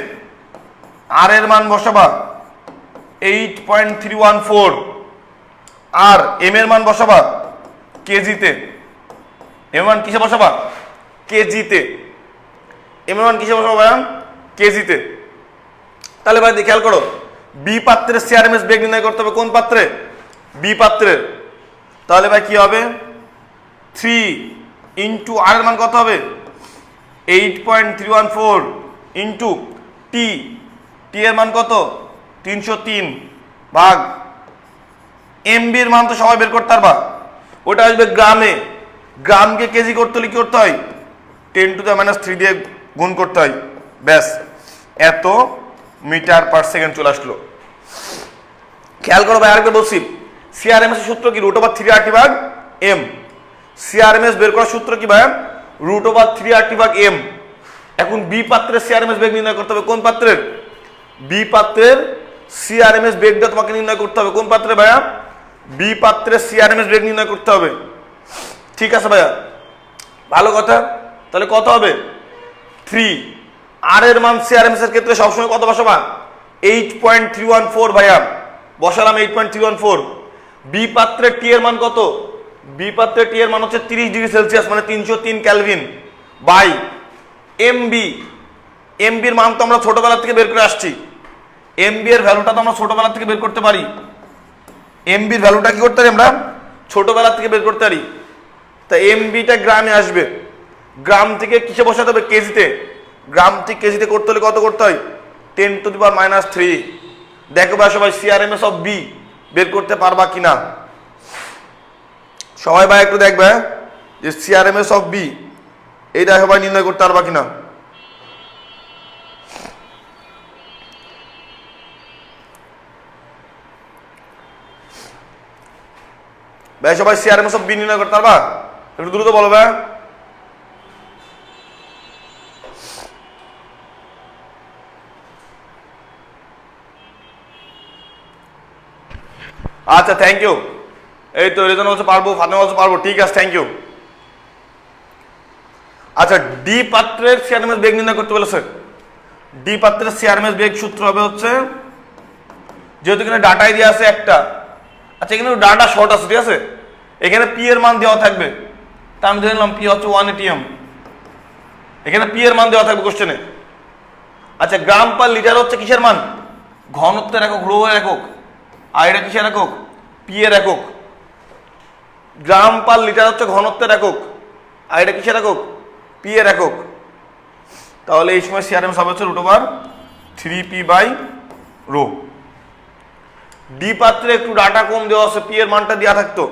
আর এর মান বসাবা 8.314 আর এম এর মান বসাবা কেজিতে। এম মান কিসে বসাবা? কেজিতে। এম এর মান কিসে বসাবা ভাইয়া? কেজিতে। তাহলে ভাই খেয়াল করো, বি পাত্রের CRMS বেগ নির্ণয় করতে হবে কোন পাত্রে? বি পাত্রের। তাহলে ভাই কি হবে? 3 ইন্টু আর এর মান কত হবে? 8.314 ইন্টু টি, টি এর মান কত? 303 ভাগ এমবির মান তো সবাই বের করতে পারবা, ওটা আসবে গ্রামে। গ্রামকে কেজি করতে হলে কি করতে হয়? 10⁻³ দিয়ে গুণ করতে হয়। ব্যাস, এত মিটার পার সেকেন্ড চলে আসলো। খেয়াল করো ভাই, আরেকবার বলছি, CRMS এর সূত্র কি? রুট ওভার 3RT ভাগ M। CRMS বের করার সূত্র কি ভাই? রুট ওভার 3RT ভাগ M। এখন বি পাত্রের CRMS বেগ নির্ণয় করতে হবে কোন পাত্রের? বি পাত্রের CRMS বেগটা তোমাকে নির্ণয় করতে হবে কোন পাত্রে ভাইয়া? বি পাত্রের CRMS বেগ নির্ণয় করতে হবে। ঠিক আছে ভাইয়া, ভালো কথা। তাহলে কত হবে? 3। আর এর মান CRMS এর ক্ষেত্রে সবসময় কত বসাবা? 8.314 ভাইয়া, বসালাম 8.314। বি পাত্রের টি এর মান কত? বি পাত্রের টি এর মান হচ্ছে 30°C মানে 303 কেলভিন বাই এমবি। এমবির মান তো আমরা ছোটবেলা থেকে বের করে আসছি। এমবি এর ভ্যালুটা তো আমরা ছোটবেলা থেকে বের করতে পারি। এমবির ভ্যালুটা কি করতে পারি আমরা? ছোটবেলা থেকে বের করতে পারি। তা এমবিটা গ্রামে আসবে, গ্রাম থেকে কিসে বসাতে হবে? কেজিতে। গ্রাম থেকে কেজিতে করতে হলে কত করতে হয়? 10⁻³ দেখো ভাই সবাই CRMS অফ বি বের করতে পারবা কিনা? সবাই ভাই একটু দেখবে যে CRMS অফ বি এইটা সবাই নির্ণয় করতে পারবা কিনা? ভাই সবাই CRMS অফ বি নির্ণয় করতে পারবা? একটু দ্রুত বলো ভাই। আচ্ছা, থ্যাংক ইউ। এই তো রেজন বলছে পারবো, ফাতেমা বলছে পারবো। ঠিক আছে, থ্যাংক ইউ। আচ্ছা, ডি পাত্রের CRMS বেগ নির্ণয় করতে বলেছে। ডি পাত্রের CRMS বেগ সূত্র হবে হচ্ছে, যেহেতু এখানে ডাটাই দেওয়া আছে একটা, আচ্ছা এখানে ডাটা শর্ট আছে, ঠিক আছে, এখানে পি এর মান দেওয়া থাকবে। তা আমি ধরে নিলাম পি হচ্ছে 1 ATM। এখানে পি এর মান দেওয়া থাকবে কোশ্চেনে। আচ্ছা, গ্রাম পার লিটার হচ্ছে কিসের মান? ঘনত্বের একক, রো এর একক। আর এটা কিসের একক? পি এর একক। গ্রাম পার লিটার হচ্ছে ঘনত্বের একক, আর এটা কিসের একক? পি এর একক। তাহলে এই সময় CRMS হবে হচ্ছে রুট ওভার 3p/ρ। ডি পাত্রে একটু ডাটা কম দেওয়া আছে, পি এর মানটা দেওয়া থাকতো,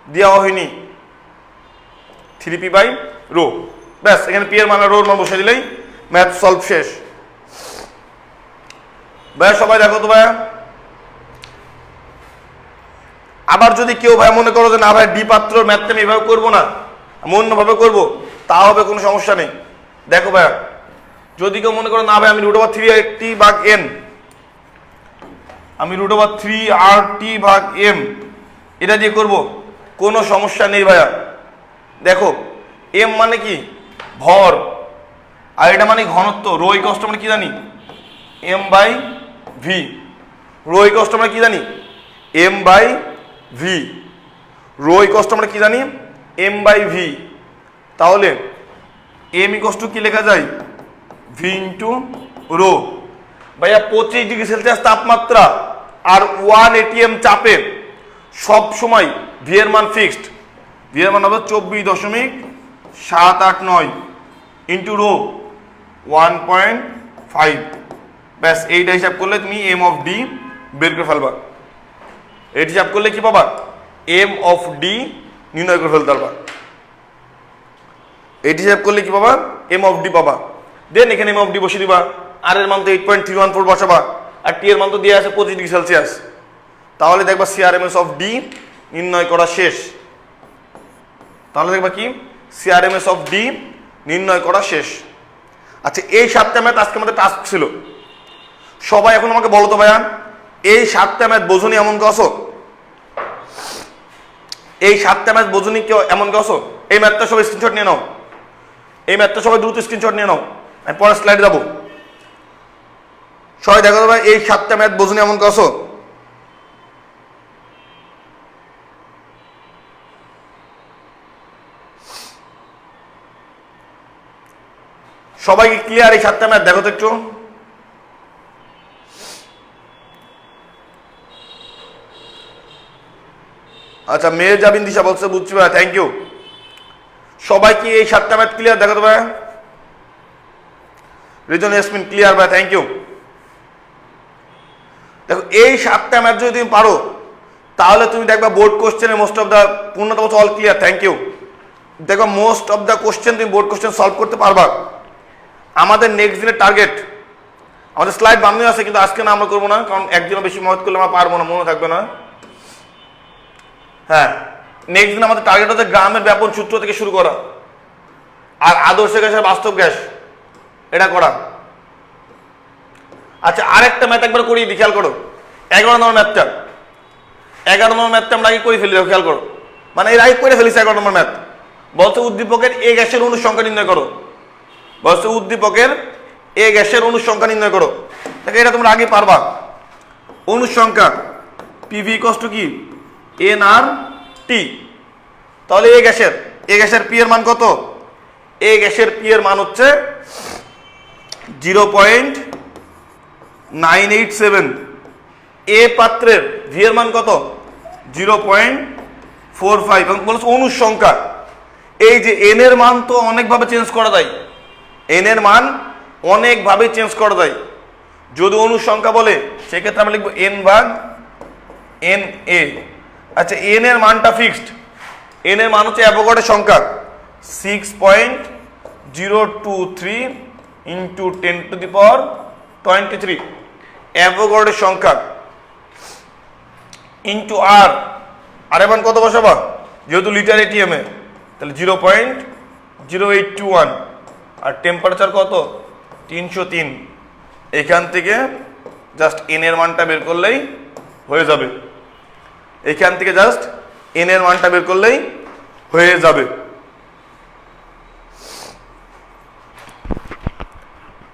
দেওয়া হয়নি, 3p/ρ। ব্যাস, এখানে পি এর মান আর রোর মান বসে দিলেই ম্যাথ সলভ শেষ। ভাইয়া সবাই দেখো তো ভাইয়া। আবার যদি কেউ ভাই মনে করো যে না ভাই ডি পাত্র ম্যাথটা আমি এভাবে করবো না, আমি অন্যভাবে করবো, তা হবে, কোনো সমস্যা নেই। দেখো ভাইয়া, যদি কেউ মনে করো না ভাই আমি রুট ওভার 3RT ভাগ N, আমি রুট ওভার 3RT ভাগ M এটা দিয়ে করব, কোনো সমস্যা নেই ভাইয়া। দেখো M মানে কি? ভর। আর এটা মানে ঘনত্ব। রো ইকুয়ালস টু আমরা কি জানি? M/V। রো ইকুয়ালস টু আমরা কি জানি? M/V। রো ইকুয়ালস টু আমরা কি জানি? M/V। তাহলে M ইকুয়ালস টু কি লেখা যায়? V into rho. ভাইয়া 25°C তাপমাত্রা আর 1 ATM চাপে সব সময় ভি এর মান ফিক্সড। ভি এর মান হবে 24.789 ইন্টু রো 1.5। ব্যাস, এইটা হিসাব করলে তুমি এম অফ ডি বের করে ফেলবা। এইটা হিসাব করলে কি পাবা? এম অফ ডি নির্ণয় করে ফেলতে পারবা। এইটা হিসাব করলে কি পাবা? এম অফ ডি পাবা। দেন এখানে এম অফ ডি বসিয়ে দিবা। আর এর মান তো 8.314 বসাবা, আর টি এর মান তো দিয়ে আছে 25°C। তাহলে দেখবা CRMS অফ ডি নির্ণয় করা শেষ। তাহলে দেখবা কি? CRMS অফ ডি নির্ণয় করা শেষ। আচ্ছা, এই 7টা ম্যাথ আজকে আমাদের টাস্ক ছিল। সবাই এখন আমাকে বলো তো ভাইয়া, এই 7টা ম্যাথ বোঝনি এমন কেউ আসো? এই 7টা ম্যাথ বোঝনি কেউ এমন কেউ আসো? এই ম্যাথটা সবাই স্ক্রিনশট নিয়ে নাও, এই ম্যাথটা সবাই দ্রুত স্ক্রিনশট নিয়ে নাও, আমি পরের স্লাইডে যাবো। সবাই দেখো তো ভাই, এই 7টা ম্যাথ বোঝনি এমন কেউ আসো? সবাই কি ক্লিয়ার এই 7টা ম্যাথ? দেখো তো একটু। আচ্ছা, মেয়ে যাবিন দিশা বলছে, বুঝছি ভাই, থ্যাংক ইউ। সবাই কি এই 7টা ম্যাথ ক্লিয়ার? দেখো তো ভাই। রিজন ইয়াসমিন ক্লিয়ার ভাই, থ্যাংক ইউ। দেখো, এই 7টা ম্যাথ যদি তুমি পারো তাহলে তুমি দেখবা বোর্ড কোশ্চেনে মোস্ট অফ দ্য, পূর্ণতা বলছে অল ক্লিয়ার, থ্যাংক ইউ। দেখো মোস্ট অফ দ্য কোশ্চেন তুমি বোর্ড কোশ্চেন সলভ করতে পারবা। আমাদের নেক্সট দিনের টার্গেট, আমাদের স্লাইড বানানো আছে কিন্তু আজকে না আমরা করবো না, কারণ একদিনও বেশি মেহনত করলে আমরা পারবো না, মনে থাকবে না। হ্যাঁ, নেক্সট দিন আমাদের টার্গেট হচ্ছে গ্রামের ব্যাপন সূত্র থেকে শুরু করা আর আদর্শ গ্যাসের বাস্তব গ্যাস এটা করা। আচ্ছা, আরেকটা ম্যাথ একবার করি, খেয়াল করো। 11 নম্বর ম্যাথটা, 11 নম্বর ম্যাথটা আমরা আগে করে ফেলি, খেয়াল করো, মানে এর আগে করে ফেলিস। 11 নম্বর ম্যাথ বলছে উদ্দীপকের এ গ্যাসের অণুর সংখ্যা নির্ণয় করো। বলছে উদ্দীপকের এ গ্যাসের অণুর সংখ্যা নির্ণয় করো। দেখো, এটা তোমরা আগে পারবা। অণুর সংখ্যা পিভি ইকুয়ালস টু কি এন আর টি। তাহলে এ গ্যাসের পি এর মান কত? এ গ্যাসের পি এর মান হচ্ছে 0.987। এ পাত্রের ভি এর মান কত? 0.45। এবং বলছে অণুর সংখ্যা, এই যে এন এর মান তো অনেকভাবে চেঞ্জ করা যায়, এন এর মান অনেকভাবে চেঞ্জ করা যায়। যদি অণুর সংখ্যা বলে সেক্ষেত্রে আমরা লিখবো এন ভাগ এন এ। আচ্ছা, এন এর মানটা ফিক্সড, এন এর মান হচ্ছে অ্যাভোগাড্রোর সংখ্যা 6.023 ইন্টু 10⁻23 অ্যাভোগাড্রোর সংখ্যা ইন্টু আর এর মান কত বসাবা? যেহেতু লিটার এটিএম এ, তাহলে 0.0821 আর টেম্পারেচার কত? 303। এখান থেকে জাস্ট এন এর মানটা বের করলেই হয়ে যাবে, এখান থেকে জাস্ট এন এর মানটা বের করলেই হয়ে যাবে।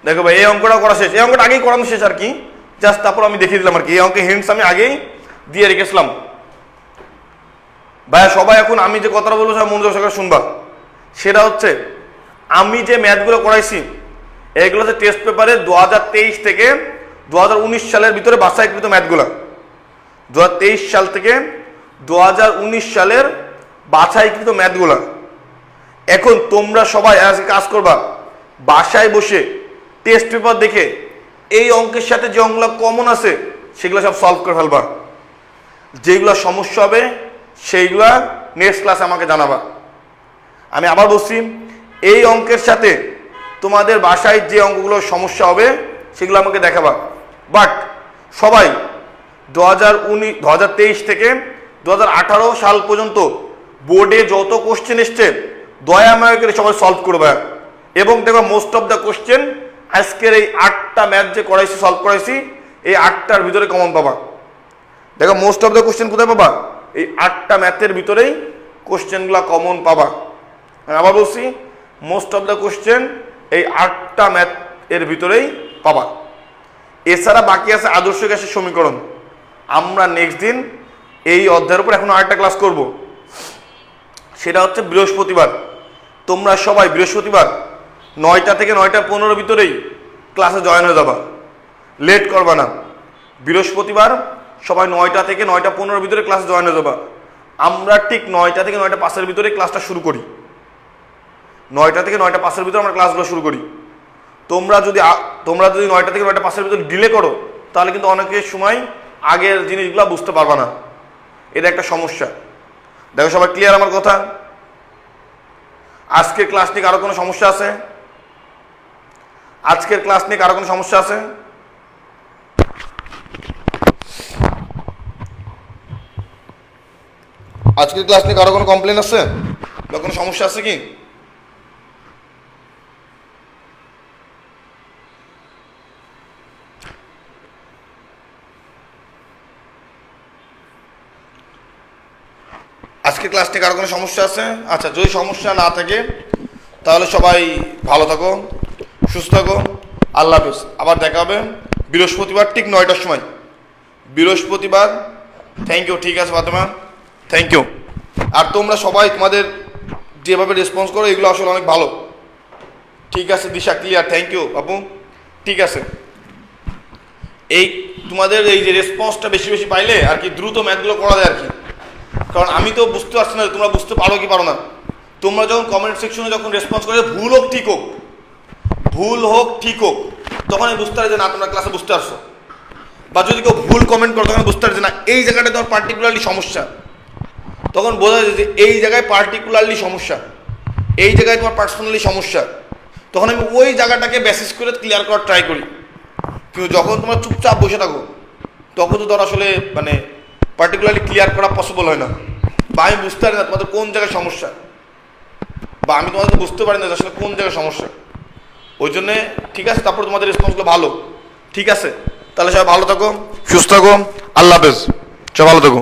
দেখো ভাই, এই অঙ্কটা করা শেষ, এই অঙ্কটা আগেই করানো শেষ আর কি, জাস্ট তারপর আমি দেখিয়ে দিলাম আর কি। এই অঙ্কে হিন্টস আমি আগেই দিয়ে রেখেছিলাম। ভাইয়া সবাই এখন আমি যে কথাটা বলবো সবাই মনোযোগ সহকারে শুনবা। সেটা হচ্ছে, আমি যে ম্যাথগুলো করাইছি এগুলো হচ্ছে টেস্ট পেপারে 2023 থেকে 2019 সালের ভিতরে বাছাইকৃত ম্যাথগুলো। 2023 সাল থেকে 2019 সালের বাছাইকৃত ম্যাথগুলো। এখন তোমরা সবাই আজকে কাজ করবা, বাসায় বসে টেস্ট পেপার দেখে এই অঙ্কের সাথে যে অঙ্কগুলো কমন আছে সেগুলো সব সলভ করে ফেলবা। যেগুলো সমস্যা হবে সেইগুলা নেক্সট ক্লাসে আমাকে জানাবা। আমি আবার বলছি, এই অঙ্কের সাথে তোমাদের বাসায় যে অঙ্কগুলো সমস্যা হবে সেগুলো আমাকে দেখাবা। বাট সবাই 2023 থেকে 2018 সাল পর্যন্ত বোর্ডে যত কোশ্চেন এসছে দয়াময় করে সবাই সলভ করবে। এবং দেখো মোস্ট অফ দ্য কোশ্চেন আজকের এই 8টা ম্যাথ যে করাইছি, সলভ করাইছি, এই 8টার ভিতরে কমন পাবা। দেখো মোস্ট অফ দ্য কোশ্চেন কোথায় পাবা? এই 8টা ম্যাথের ভিতরেই কোশ্চেনগুলো কমন পাবা। আবার বলছি, মোস্ট অফ দ্য কোশ্চেন এই 8টা ম্যাথ এর ভিতরেই পাবা। এছাড়া বাকি আছে আদর্শ গ্যাসের সমীকরণ। আমরা নেক্সট দিন এই অধ্যায়ের উপর এখন আরেকটা ক্লাস করব, সেটা হচ্ছে বৃহস্পতিবার। তোমরা সবাই বৃহস্পতিবার 9টা থেকে 9টা 15 ভিতরেই ক্লাসে জয়েন হয়ে যাবা, লেট করবা না। বৃহস্পতিবার সবাই 9টা থেকে 9টা 15 ভিতরে ক্লাসে জয়েন হয়ে যাবা। আমরা ঠিক 9টা থেকে 9টা 5 ভিতরে ক্লাসটা শুরু করি। 9টা থেকে 9টা 5 ভিতরে আমরা ক্লাসগুলো শুরু করি। তোমরা যদি 9টা থেকে 9টা 5 ভিতরে ডিলে করো তাহলে কিন্তু অনেকের সময় আগের জিনিসগুলো বুঝতে পারবা না, এটা একটা সমস্যা। দেখো সবাই ক্লিয়ার আমার কথা? আজকের ক্লাস নিয়ে কারো কোনো সমস্যা আছে? আজকের ক্লাস নিয়ে কারো কোনো সমস্যা আছে? আজকের ক্লাস নিয়ে কারো কোনো কমপ্লেন আছে বা কোনো সমস্যা আছে কি? আজকের ক্লাস নিয়ে কারো কোনো সমস্যা আছে? আচ্ছা, যদি সমস্যা না থাকে তাহলে সবাই ভালো থাকো, সুস্থ থাকো, আল্লাহ হাফেজ। আবার দেখা হবে বৃহস্পতিবার ঠিক 9টার সময়, বৃহস্পতিবার। Thank you. ঠিক আছে ফাতেমা, থ্যাংক ইউ। আর তোমরা সবাই তোমাদের যেভাবে রেসপন্স করো এগুলো আসলে অনেক ভালো। ঠিক আছে দিশা, ক্লিয়ার, থ্যাংক ইউ আপু। ঠিক আছে, এই তোমাদের এই যে রেসপন্সটা বেশি বেশি পাইলে আর কি দ্রুত ম্যাথগুলো করা যায় আর কি। কারণ আমি তো বুঝতে পারছি না তোমরা বুঝতে পারো কি পারো না। তোমরা যখন কমেন্ট সেকশনে যখন রেসপন্স করে ভুল হোক ঠিক হোক, ভুল হোক ঠিক হোক, তখন আমি বুঝতে পারি যে না তোমরা ক্লাসে বুঝতে পারছো। বা যদি কেউ ভুল কমেন্ট করো তখন বুঝতে পারি যে না এই জায়গাটা তোমার পার্টিকুলারলি সমস্যা। তখন বোঝা যায় যে এই জায়গায় পার্টিকুলারলি সমস্যা, এই জায়গায় তোমার পার্সোনালি সমস্যা। তখন আমি ওই জায়গাটাকে বেসিস করে ক্লিয়ার করার ট্রাই করি। কিন্তু যখন তোমরা চুপচাপ বসে থাকো তখন তো ধর আসলে মানে পার্টিকুলারলি ক্লিয়ার করা পসিবল হয় না। বা আমি বুঝতে পারি না তোমাদের কোন জায়গায় সমস্যা, বা আমি তোমাদের বুঝতে পারি না আসলে কোন জায়গায় সমস্যা। ওই জন্যে ঠিক আছে, তারপর তোমাদের রেসপন্সগুলো ভালো। ঠিক আছে, তাহলে সবাই ভালো থাকো, সুস্থ থাকো, আল্লাহ হাফেজ, সবাই ভালো থাকো।